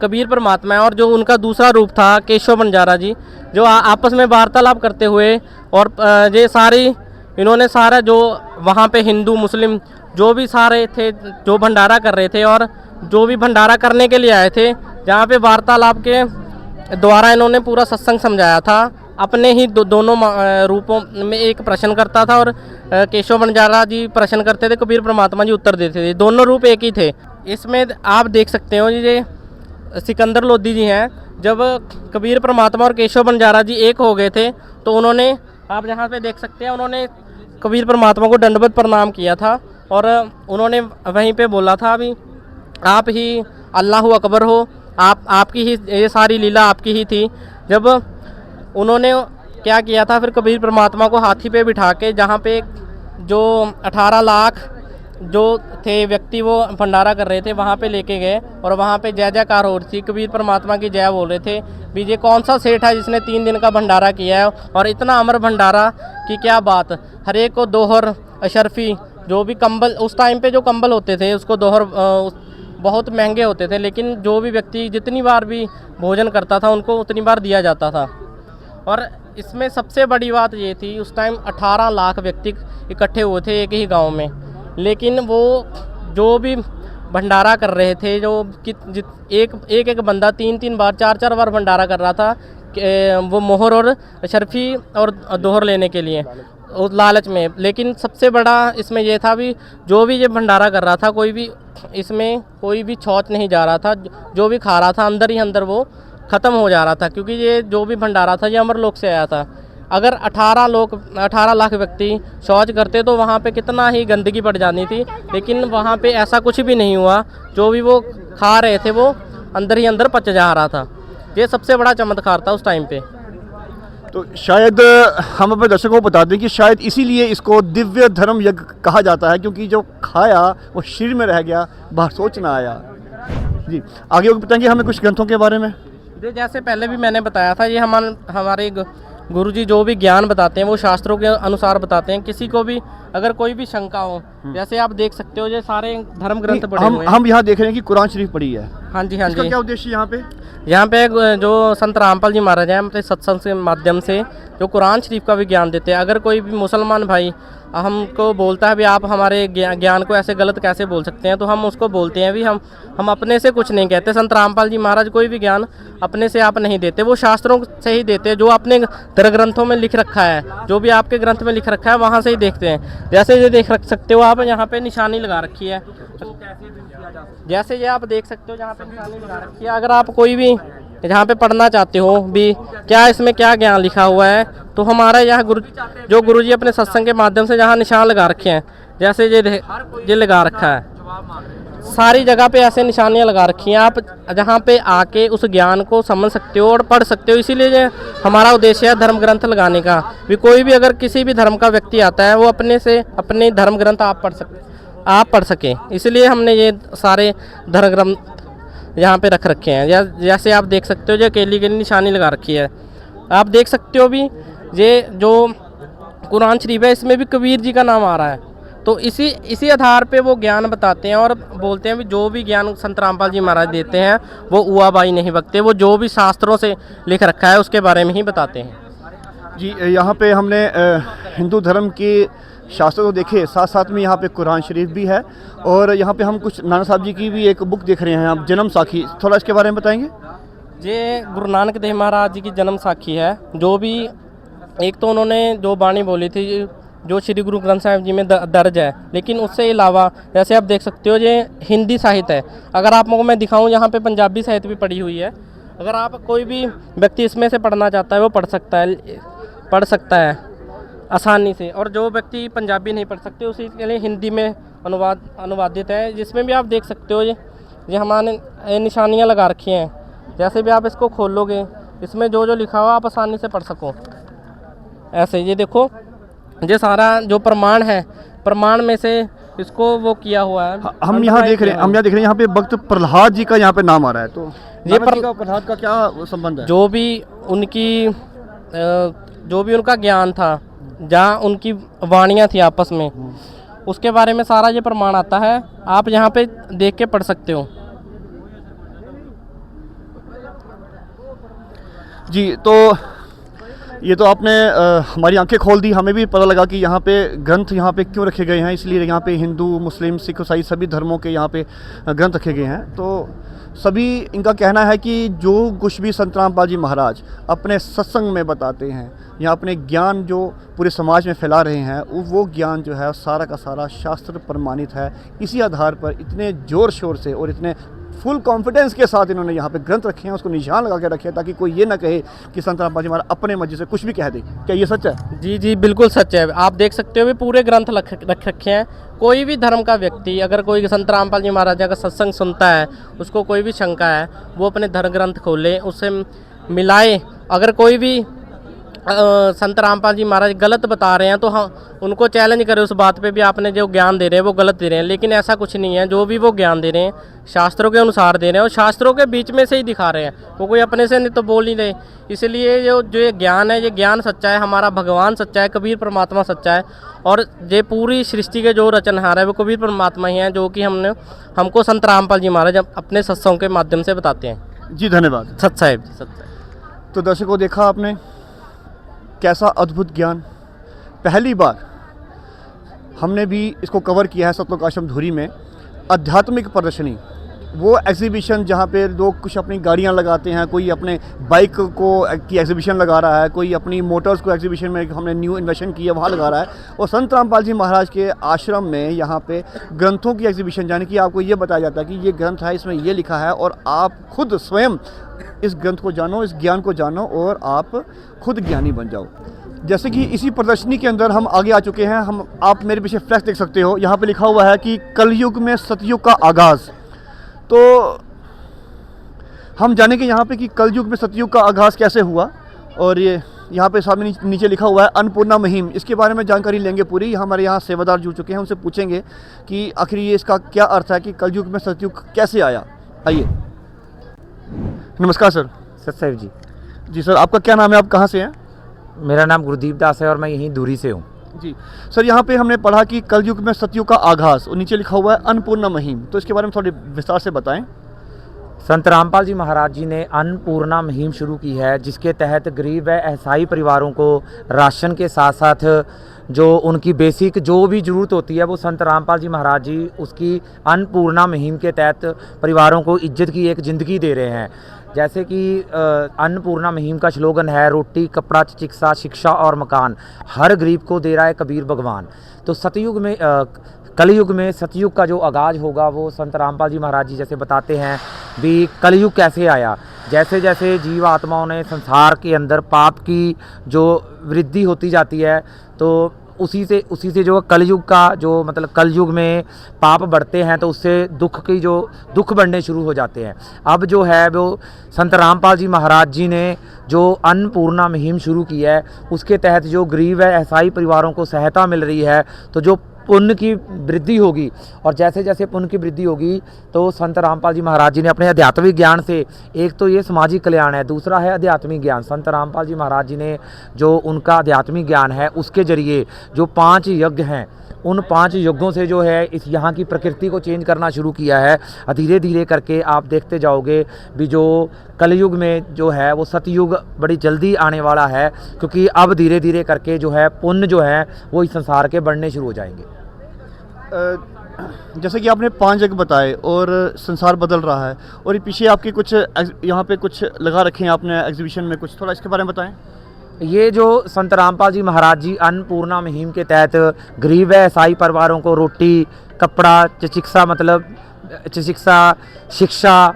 कबीर परमात्मा है और जो उनका दूसरा रूप था केशव बंजारा जी, जो आपस में वार्तालाप करते हुए और ये इन्होंने सारा जो वहाँ पे हिंदू मुस्लिम जो भी सारे थे जो भंडारा कर रहे थे और जो भी भंडारा करने के लिए आए थे, जहाँ पे वार्तालाप के द्वारा इन्होंने पूरा सत्संग समझाया था। अपने ही दोनों रूपों में एक प्रश्न करता था और केशव बंजारा जी प्रश्न करते थे, कबीर परमात्मा जी उत्तर देते थे। दोनों रूप एक ही थे। इसमें आप देख सकते हो ये सिकंदर लोधी जी हैं, जब कबीर परमात्मा और केशव बंजारा जी एक हो गए थे तो उन्होंने, आप यहाँ पे देख सकते हैं, उन्होंने कबीर परमात्मा को दंडवत प्रणाम किया था और उन्होंने वहीं पे बोला था भी आप ही अल्लाह अकबर हो, आपकी ही ये सारी लीला आपकी ही थी। जब उन्होंने क्या किया था, फिर कबीर परमात्मा को हाथी पे बिठा के जहाँ पे जो 18 लाख जो थे व्यक्ति वो भंडारा कर रहे थे वहाँ पे लेके गए और वहाँ पे जय जयकार हो रही थी, कबीर परमात्मा की जय बोल रहे थे भी ये कौन सा सेठ है जिसने 3 दिन का भंडारा किया है और इतना अमर भंडारा की क्या बात। हर एक को दोहर अशरफी जो भी कंबल, उस टाइम पे जो कंबल होते थे उसको दोहर बहुत महंगे होते थे, लेकिन जो भी व्यक्ति जितनी बार भी भोजन करता था उनको उतनी बार दिया जाता था। और इसमें सबसे बड़ी बात ये थी, उस टाइम 18 लाख व्यक्ति इकट्ठे हुए थे एक ही गांव में, लेकिन वो जो भी भंडारा कर रहे थे, जो एक बंदा 3 बार 4 बार भंडारा कर रहा था वो मोहर और शर्फी और दोहर लेने के लिए उस लालच में। लेकिन सबसे बड़ा इसमें यह था भी जो भी ये भंडारा कर रहा था इसमें कोई भी छौच नहीं जा रहा था, जो भी खा रहा था अंदर ही अंदर वो ख़त्म हो जा रहा था, क्योंकि ये जो भी भंडारा था ये अमरलोक से आया था। अगर 18 लाख व्यक्ति शौच करते तो वहाँ पे कितना ही गंदगी पड़ जानी थी, लेकिन वहाँ पे ऐसा कुछ भी नहीं हुआ। जो भी वो खा रहे थे वो अंदर ही अंदर पच जा रहा था। ये सबसे बड़ा चमत्कार था उस टाइम पे। तो शायद हम अपने दर्शकों को बता दें कि शायद इसीलिए इसको दिव्य धर्म यज्ञ कहा जाता है, क्योंकि जो खाया वो शरीर में रह गया, बाहर सोच ना आया। जी, आगे बताएंगे हमें कुछ ग्रंथों के बारे में। जैसे पहले भी मैंने बताया था, ये हमारे गुरुजी जो भी ज्ञान बताते हैं वो शास्त्रों के अनुसार बताते हैं। किसी को भी अगर कोई भी शंका हो, जैसे आप देख सकते हो ये सारे धर्म ग्रंथ पढ़े हुए हैं। हम यहाँ देख रहे हैं कि कुरान शरीफ पढ़ी है। हाँ जी, हाँ इसका जी। क्या उद्देश्य यहाँ पे? यहाँ पे जो संत रामपाल जी महाराज हैं अपने सत्संग के माध्यम से जो कुरान शरीफ का भी ज्ञान देते हैं। अगर कोई भी मुसलमान भाई हमको बोलता है भी आप हमारे ज्ञान को ऐसे गलत कैसे बोल सकते हैं, तो हम उसको बोलते हैं भी हम अपने से कुछ नहीं कहते। संत रामपाल जी महाराज कोई भी ज्ञान अपने से आप नहीं देते, वो शास्त्रों से ही देते हैं। जो अपने धर्म ग्रंथों में लिख रखा है, जो भी आपके ग्रंथ में लिख रखा है वहाँ से ही देखते हैं। जैसे ये देख सकते हो आप, यहाँ पे निशानी लगा रखी है। जैसे ये आप देख सकते हो यहाँ पे निशानी लगा रखी है। अगर आप कोई भी यहाँ पे पढ़ना चाहते हो भी क्या इसमें क्या ज्ञान लिखा हुआ है, तो हमारा यहाँ गुरुजी अपने सत्संग के माध्यम से जहाँ निशान लगा रखे हैं, जैसे ये लगा रखा है, सारी जगह पे ऐसे निशानियाँ लगा रखी हैं। आप जहाँ पे आके उस ज्ञान को समझ सकते हो और पढ़ सकते हो। इसीलिए हमारा उद्देश्य है धर्म ग्रंथ लगाने का। भी कोई भी अगर किसी भी धर्म का व्यक्ति आता है वो अपने से अपने धर्म ग्रंथ आप पढ़ सकें। इसलिए हमने ये सारे धर्म ग्रंथ यहाँ पे रख रखे हैं। जैसे आप देख सकते हो जो केली के निशानी लगा रखी है। आप देख सकते हो भी ये जो कुरान शरीफ है इसमें भी कबीर जी का नाम आ रहा है। तो इसी आधार पे वो ज्ञान बताते हैं और बोलते हैं भी जो भी ज्ञान संत रामपाल जी महाराज देते हैं वो उआबाई नहीं बकते, वो जो भी शास्त्रों से लिख रखा है उसके बारे में ही बताते हैं। जी, यहाँ पे हमने हिंदू धर्म के शास्त्र को देखे, साथ साथ में यहाँ पे कुरान शरीफ भी है और यहाँ पे हम कुछ नाना साहब जी की भी एक बुक देख रहे हैं आप, जन्म साखी। थोड़ा इसके बारे में बताएंगे? ये गुरु नानक देव महाराज जी की जन्म साखी है। जो भी एक तो उन्होंने जो बाणी बोली थी जो श्री गुरु ग्रंथ साहिब जी में दर्ज है, लेकिन उससे अलावा जैसे आप देख सकते हो ये हिंदी साहित्य है। अगर आपको मैं दिखाऊं यहाँ पे पंजाबी साहित्य भी पढ़ी हुई है। अगर आप कोई भी व्यक्ति इसमें से पढ़ना चाहता है वो पढ़ सकता है आसानी से। और जो व्यक्ति पंजाबी नहीं पढ़ सकते उसी के लिए हिंदी में अनुवादित है, जिसमें भी आप देख सकते हो ये हमारे निशानियाँ लगा रखी हैं। जैसे भी आप इसको खोलोगे इसमें जो लिखा हुआ आप आसानी से पढ़ सको। ऐसे ये देखो, ये सारा जो प्रमाण है, प्रमाण में से इसको वो किया हुआ है। हम यहाँ देख रहे हैं यहाँ पे भक्त प्रहलाद जी का यहाँ पे नाम आ रहा है। तो ये प्रहलाद का क्या संबंध है? जो भी उनका ज्ञान था, जहाँ उनकी वाणियाँ थी आपस में, उसके बारे में सारा ये प्रमाण आता है। आप यहाँ पे देख के पढ़ सकते हो। जी, तो ये तो आपने हमारी आंखें खोल दी। हमें भी पता लगा कि यहाँ पे ग्रंथ यहाँ पे क्यों रखे गए हैं। इसलिए यहाँ पे हिंदू, मुस्लिम, सिख, ईसाई सभी धर्मों के यहाँ पे ग्रंथ रखे गए हैं। तो सभी इनका कहना है कि जो कुछ भी संत रामपाल जी महाराज अपने सत्संग में बताते हैं या अपने ज्ञान जो पूरे समाज में फैला रहे हैं, वो ज्ञान जो है सारा का सारा शास्त्र प्रमाणित है। इसी आधार पर इतने ज़ोर शोर से और इतने फुल कॉन्फिडेंस के साथ इन्होंने यहाँ पे ग्रंथ रखे हैं, उसको निशान लगा के रखे हैं ताकि कोई ये ना कहे कि संत रामपाल जी महाराज अपने मर्जी से कुछ भी कह दे। क्या ये सच है? जी जी, बिल्कुल सच है। आप देख सकते हो भी पूरे ग्रंथ रख रखे हैं। कोई भी धर्म का व्यक्ति अगर कोई संत रामपाल जी महाराज का सत्संग सुनता है, उसको कोई भी शंका है, वो अपने धर्म ग्रंथ खोले, उससे मिलाए। अगर कोई भी संत रामपाल जी महाराज गलत बता रहे हैं तो हम उनको चैलेंज करें उस बात पे भी आपने जो ज्ञान दे रहे हैं वो गलत दे रहे हैं। लेकिन ऐसा कुछ नहीं है, जो भी वो ज्ञान दे रहे हैं शास्त्रों के अनुसार दे रहे हैं और शास्त्रों के बीच में से ही दिखा रहे हैं। वो कोई अपने से नहीं तो बोल नहीं रहे। इसलिए जो ये ज्ञान है, ये ज्ञान सच्चा है। हमारा भगवान सच्चा है, कबीर परमात्मा सच्चा है और ये पूरी सृष्टि के जो रचनहार है वो कबीर परमात्मा ही हैं, जो कि हमको संत रामपाल जी महाराज अपने सत्संग के माध्यम से बताते हैं। जी धन्यवाद। सत साहिब जी, सत साहिब। तो दर्शकों, देखा आपने कैसा अद्भुत ज्ञान। पहली बार हमने भी इसको कवर किया है सतलोक आश्रम धुरी में। आध्यात्मिक प्रदर्शनी, वो एग्जीबिशन जहाँ पे लोग कुछ अपनी गाड़ियाँ लगाते हैं, कोई अपने बाइक को की एग्जीबिशन लगा रहा है, कोई अपनी मोटर्स को एग्जीबिशन में हमने न्यू इन्वेंशन किया वहाँ लगा रहा है। और संत रामपाल जी महाराज के आश्रम में यहाँ पे ग्रंथों की एग्जीबिशन, यानी कि आपको ये बताया जाता है कि ये ग्रंथ है, इसमें ये लिखा है और आप खुद स्वयं इस ग्रंथ को जानो, इस ज्ञान को जानो और आप खुद ज्ञानी बन जाओ। जैसे कि इसी प्रदर्शनी के अंदर हम आगे आ चुके हैं। आप मेरे पीछे फ्लैश देख सकते हो, यहाँ पे लिखा हुआ है कि कलयुग में सतयुग का आगाज़। तो हम जानेंगे यहाँ पे कि कलयुग में सतयुग का आगाज़ कैसे हुआ। और ये यहाँ पे सामने नीचे लिखा हुआ है अन्नपूर्णा मुहिम, इसके बारे में जानकारी लेंगे पूरी। हमारे यहाँ सेवादार जुड़ चुके हैं, उनसे पूछेंगे कि आखिर ये इसका क्या अर्थ है कि कलयुग में सतयुग कैसे आया। आइए। नमस्कार सर। सत साहिब जी। जी सर, आपका क्या नाम है, आप कहाँ से हैं? मेरा नाम गुरदीप दास है और मैं यहीं दूरी से हूँ। जी सर, यहाँ पे हमने पढ़ा कि कलयुग में सतयुग का आगाज़ और नीचे लिखा हुआ है अन्नपूर्णा मुहिम, तो इसके बारे में थोड़ी विस्तार से बताएं। संत रामपाल जी महाराज जी ने अन्नपूर्णा मुहिम शुरू की है, जिसके तहत गरीब व असहाय परिवारों को राशन के साथ साथ जो उनकी बेसिक जो भी ज़रूरत होती है वो संत रामपाल जी महाराज जी उसकी अन्नपूर्णा मुहिम के तहत परिवारों को इज्जत की एक ज़िंदगी दे रहे हैं। जैसे कि अन्नपूर्णा मुहिम का स्लोगन है, रोटी कपड़ा चिकित्सा शिक्षा और मकान, हर गरीब को दे रहा है कबीर भगवान। तो सतयुग में कलयुग में सतयुग का जो आगाज़ होगा वो संत रामपाल जी महाराज जी जैसे बताते हैं भी कलयुग कैसे आया। जैसे जैसे जीव आत्माओं ने संसार के अंदर पाप की जो वृद्धि होती जाती है, तो उसी से जो कलयुग का जो मतलब कलयुग में पाप बढ़ते हैं तो उससे दुख बढ़ने शुरू हो जाते हैं। अब जो है वो संत रामपाल जी महाराज जी ने जो अन्नपूर्णा मुहिम शुरू की है उसके तहत जो गरीब व असहाय परिवारों को सहायता मिल रही है, तो जो पुण्य की वृद्धि होगी और जैसे जैसे पुण्य की वृद्धि होगी तो संत रामपाल जी महाराज जी ने अपने आध्यात्मिक ज्ञान से, एक तो ये सामाजिक कल्याण है, दूसरा है आध्यात्मिक ज्ञान। संत रामपाल जी महाराज जी ने जो उनका आध्यात्मिक ज्ञान है उसके जरिए जो 5 यज्ञ हैं, उन 5 यज्ञों से जो है इस यहाँ की प्रकृति को चेंज करना शुरू किया है। धीरे धीरे करके आप देखते जाओगे भी जो कलयुग में जो है वो सतयुग बड़ी जल्दी आने वाला है, क्योंकि अब धीरे धीरे करके जो है पुण्य जो है वो इस संसार के बढ़ने शुरू हो जाएंगे। जैसे कि आपने 5 यज्ञ बताए और संसार बदल रहा है, और ये पीछे आपके कुछ यहाँ पे कुछ लगा रखे हैं आपने एग्जीबिशन में, कुछ थोड़ा इसके बारे में बताएं। ये जो संत रामपाल जी महाराज जी अन्नपूर्णा मुहिम के तहत गरीब व असहाय परिवारों को रोटी कपड़ा चिकित्सा शिक्षा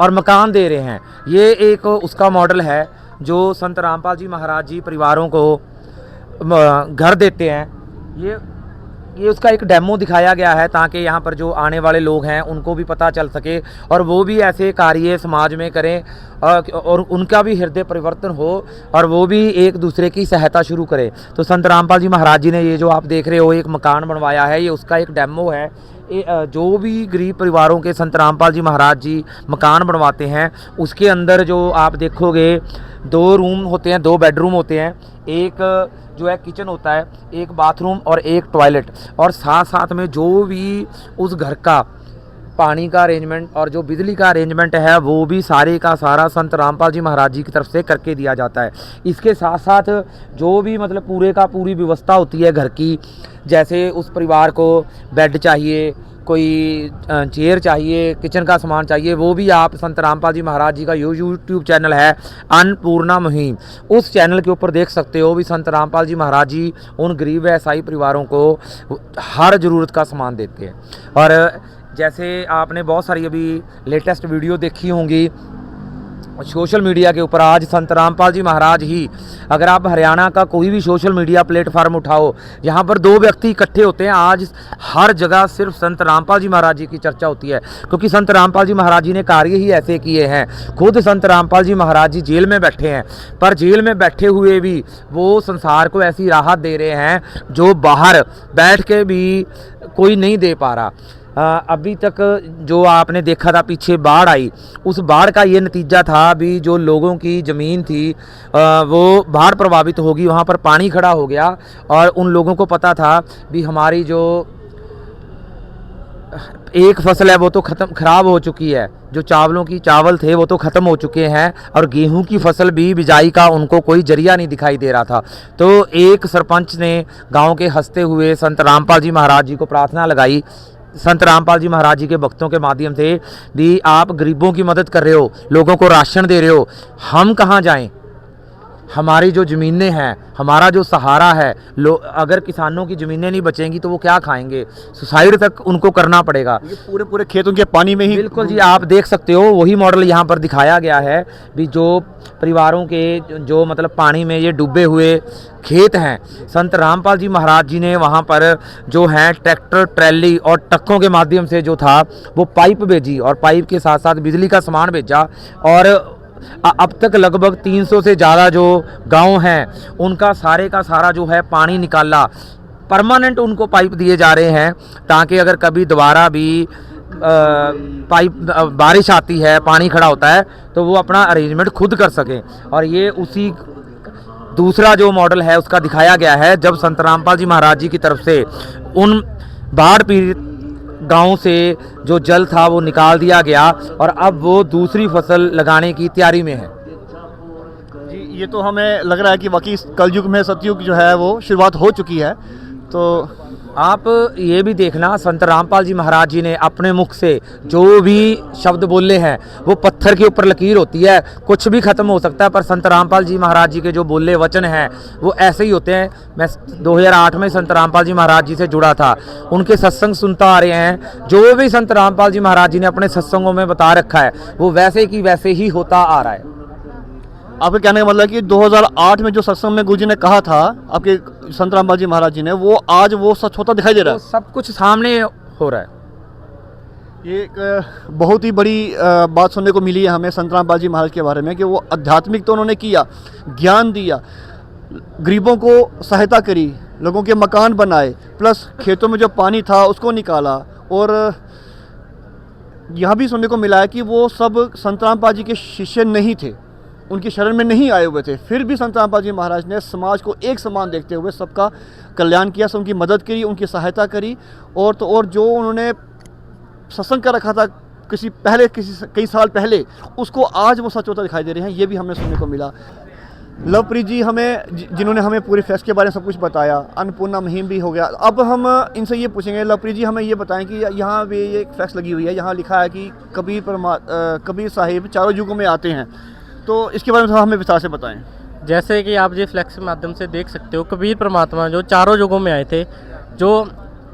और मकान दे रहे हैं, ये एक उसका मॉडल है जो संत रामपाल जी महाराज जी परिवारों को घर देते हैं। ये उसका एक डेमो दिखाया गया है ताकि यहाँ पर जो आने वाले लोग हैं उनको भी पता चल सके और वो भी ऐसे कार्य समाज में करें और उनका भी हृदय परिवर्तन हो और वो भी एक दूसरे की सहायता शुरू करें। तो संत रामपाल जी महाराज जी ने ये जो आप देख रहे हो एक मकान बनवाया है, ये उसका एक डेमो है। जो भी गरीब परिवारों के संत रामपाल जी महाराज जी मकान बनवाते हैं उसके अंदर जो आप देखोगे 2 रूम होते हैं, 2 बेडरूम होते हैं, एक जो है किचन होता है, एक बाथरूम और एक टॉयलेट, और साथ साथ में जो भी उस घर का पानी का अरेंजमेंट और जो बिजली का अरेंजमेंट है वो भी सारे का सारा संत रामपाल जी महाराज जी की तरफ से करके दिया जाता है। इसके साथ साथ जो भी मतलब पूरी व्यवस्था होती है घर की, जैसे उस परिवार को बेड चाहिए, कोई चेयर चाहिए, किचन का सामान चाहिए, वो भी आप संत रामपाल जी महाराज जी का यूट्यूब चैनल है अन्नपूर्णा मुहिम, उस चैनल के ऊपर देख सकते हो भी संत रामपाल जी महाराज जी उन गरीब व असहाय परिवारों को हर ज़रूरत का सामान देते हैं। और जैसे आपने बहुत सारी अभी लेटेस्ट वीडियो देखी होंगी सोशल मीडिया के ऊपर, आज संत रामपाल जी महाराज ही, अगर आप हरियाणा का कोई भी सोशल मीडिया प्लेटफार्म उठाओ, यहाँ पर 2 व्यक्ति इकट्ठे होते हैं, आज हर जगह सिर्फ संत रामपाल जी महाराज जी की चर्चा होती है, क्योंकि संत रामपाल जी महाराज जी ने कार्य ही ऐसे किए हैं। खुद संत रामपाल जी महाराज जी जेल में बैठे हैं, पर जेल में बैठे हुए भी वो संसार को ऐसी राहत दे रहे हैं जो बाहर बैठ के भी कोई नहीं दे पा रहा। अभी तक जो आपने देखा था पीछे बाढ़ आई, उस बाढ़ का ये नतीजा था भी जो लोगों की ज़मीन थी वो बाढ़ प्रभावित होगी, वहाँ पर पानी खड़ा हो गया और उन लोगों को पता था भी हमारी जो एक फसल है वो तो ख़राब हो चुकी है, जो चावल थे वो तो ख़त्म हो चुके हैं और गेहूं की फसल भी बिजाई का उनको कोई जरिया नहीं दिखाई दे रहा था। तो एक सरपंच ने गांव के हंसते हुए संत रामपाल जी महाराज जी को प्रार्थना लगाई, संत रामपाल जी महाराज जी के भक्तों के माध्यम से भी आप गरीबों की मदद कर रहे हो, लोगों को राशन दे रहे हो, हम कहाँ जाएं, हमारी जो ज़मीनें हैं, हमारा जो सहारा है, अगर किसानों की ज़मीनें नहीं बचेंगी तो वो क्या खाएंगे, सुसाइड तक उनको करना पड़ेगा। ये पूरे खेतों के पानी में ही, बिल्कुल जी, आप देख सकते हो वही मॉडल यहाँ पर दिखाया गया है भी जो परिवारों के जो मतलब पानी में ये डूबे हुए खेत हैं, संत रामपाल जी महाराज जी ने वहाँ पर जो है ट्रैक्टर ट्रैली और ट्रकों के माध्यम से जो था वो पाइप भेजी और पाइप के साथ साथ बिजली का सामान भेजा और अब तक लगभग 300 से ज़्यादा जो गांव हैं उनका सारे का सारा जो है पानी निकाला, परमानेंट उनको पाइप दिए जा रहे हैं ताकि अगर कभी दोबारा भी बारिश आती है, पानी खड़ा होता है तो वो अपना अरेंजमेंट खुद कर सकें। और ये उसी दूसरा जो मॉडल है उसका दिखाया गया है, जब संत रामपाल जी महाराज जी की तरफ से उन बाढ़ पीड़ित गांव से जो जल था वो निकाल दिया गया और अब वो दूसरी फसल लगाने की तैयारी में है। जी, ये तो हमें लग रहा है कि वाकई कलयुग में सतयुग जो है वो शुरुआत हो चुकी है। तो आप ये भी देखना, संत रामपाल जी महाराज जी ने अपने मुख से जो भी शब्द बोले हैं वो पत्थर के ऊपर लकीर होती है, कुछ भी खत्म हो सकता है, पर संत रामपाल जी महाराज जी के जो बोले वचन हैं वो ऐसे ही होते हैं। मैं 2008 में संत रामपाल जी महाराज जी से जुड़ा था, उनके सत्संग सुनता आ रहे हैं। जो भी संत रामपाल जी महाराज जी ने अपने सत्संगों में बता रखा है वो वैसे की वैसे ही होता आ रहा है। आपके कहने का मतलब कि 2008 में जो सत्संग में गुरुजी ने कहा था आपके संत रामपाल जी महाराज जी ने, वो आज वो सच होता दिखाई दे रहा है। सब कुछ सामने हो रहा है। ये एक बहुत ही बड़ी बात सुनने को मिली है हमें संत रामपाल जी महाराज के बारे में कि वो आध्यात्मिक तो उन्होंने किया, ज्ञान दिया, गरीबों को सहायता करी, लोगों के मकान बनाए, प्लस खेतों में जो पानी था उसको निकाला। और यहाँ भी सुनने को मिला है कि वो सब संत रामपाल जी के शिष्य नहीं थे, उनकी शरण में नहीं आए हुए थे, फिर भी संत रामपाल जी महाराज ने समाज को एक समान देखते हुए सबका कल्याण किया, सब उनकी मदद करी, उनकी सहायता करी। और तो और जो उन्होंने सत्संग कर रखा था कई साल पहले, उसको आज वो सच होता दिखाई दे रहे हैं। ये भी हमें सुनने को मिला। लवप्रीत जी जिन्होंने हमें पूरे फेस्ट के बारे में सब कुछ बताया, अन्नपूर्णा मुहिम भी हो गया। अब हम इनसे ये पूछेंगे, लवप्रीत जी हमें ये बताएं कि यहाँ भी ये एक फैक्स लगी हुई है, यहाँ लिखा है कि कबीर साहिब चारों युगों में आते हैं, तो इसके बारे में थोड़ा हमें विस्तार से बताएं। जैसे कि आप जी फ्लैक्स के माध्यम से देख सकते हो, कबीर परमात्मा जो चारों युगों में आए थे। जो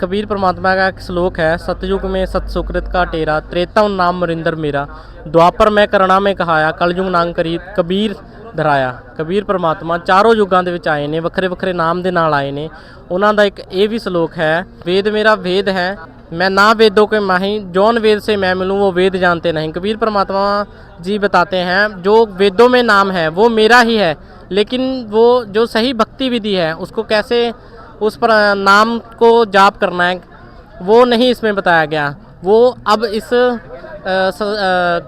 कबीर परमात्मा का एक श्लोक है, सतयुग में सत सुकृत का टेरा, त्रेता नाम मरिंदर मेरा, द्वापर में करुणा में कहाया, कलयुग नाम कबीर धराया। कबीਰ परमात्मा चारों युगों ਦੇ ਵਿੱਚ ਆਏ ਨੇ, ਵੱਖਰੇ ਵੱਖਰੇ ਨਾਮ ਦੇ ਨਾਲ ਆਏ ਨੇ। ਉਹਨਾਂ ਦਾ ਇੱਕ ਇਹ ਵੀ ਸ਼ਲੋਕ ਹੈ, वेद मेरा वेद है, मैं ना वेदों के माही, जौन वेद से मैं मिलूँ वो वेद जानते नहीं। कबीर परमात्मा जी बताते हैं जो वेदों में नाम है वो मेरा ही है, लेकिन वो जो सही भक्ति विधि है उसको कैसे उस पर नाम को जाप करना है वो नहीं इसमें बताया गया। वो अब इस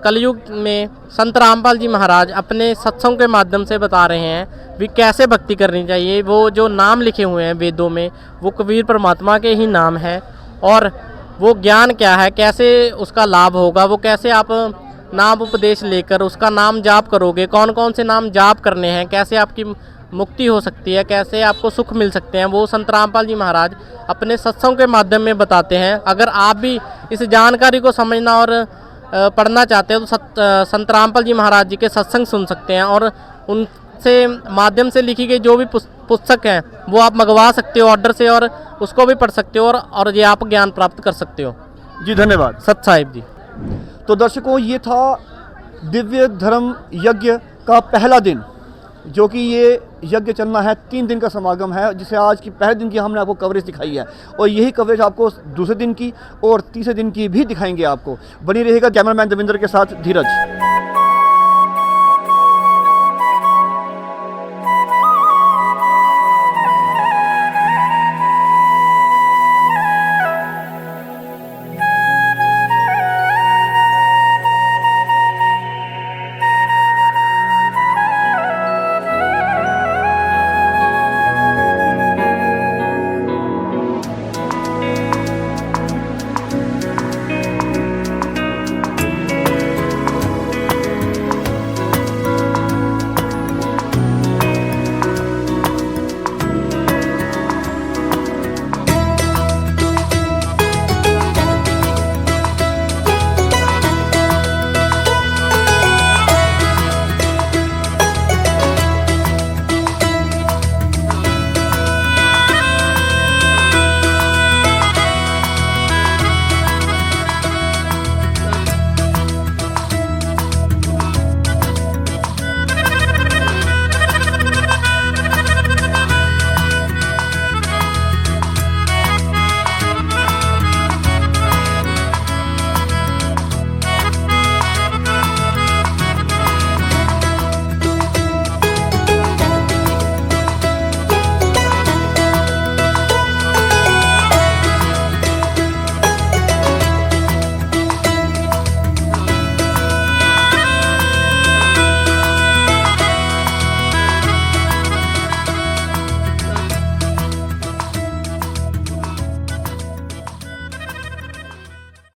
कलयुग में संत रामपाल जी महाराज अपने सत्संग के माध्यम से बता रहे हैं भी कैसे भक्ति करनी चाहिए। वो जो नाम लिखे हुए हैं वेदों में वो कबीर परमात्मा के ही नाम है, और वो ज्ञान क्या है, कैसे उसका लाभ होगा, वो कैसे आप नाम उपदेश लेकर उसका नाम जाप करोगे, कौन कौन से नाम जाप करने हैं, कैसे आपकी मुक्ति हो सकती है, कैसे आपको सुख मिल सकते हैं, वो संत रामपाल जी महाराज अपने सत्संग के माध्यम में बताते हैं। अगर आप भी इस जानकारी को समझना और पढ़ना चाहते हो तो संत रामपाल जी महाराज जी के सत्संग सुन सकते हैं, और उनसे माध्यम से लिखी गई जो भी पुस्तक हैं वो आप मंगवा सकते हो ऑर्डर से, और उसको भी पढ़ सकते हो और ये आप ज्ञान प्राप्त कर सकते हो। जी धन्यवाद सत साहिब जी। तो दर्शकों, ये था दिव्य धर्म यज्ञ का पहला दिन, जो कि ये यज्ञ चलना है 3 दिन का समागम है, जिसे आज की पहले दिन की हमने आपको कवरेज दिखाई है, और यही कवरेज आपको दूसरे दिन की और तीसरे दिन की भी दिखाएंगे आपको। बनी रहेगा कैमरामैन देवेंद्र के साथ धीरज।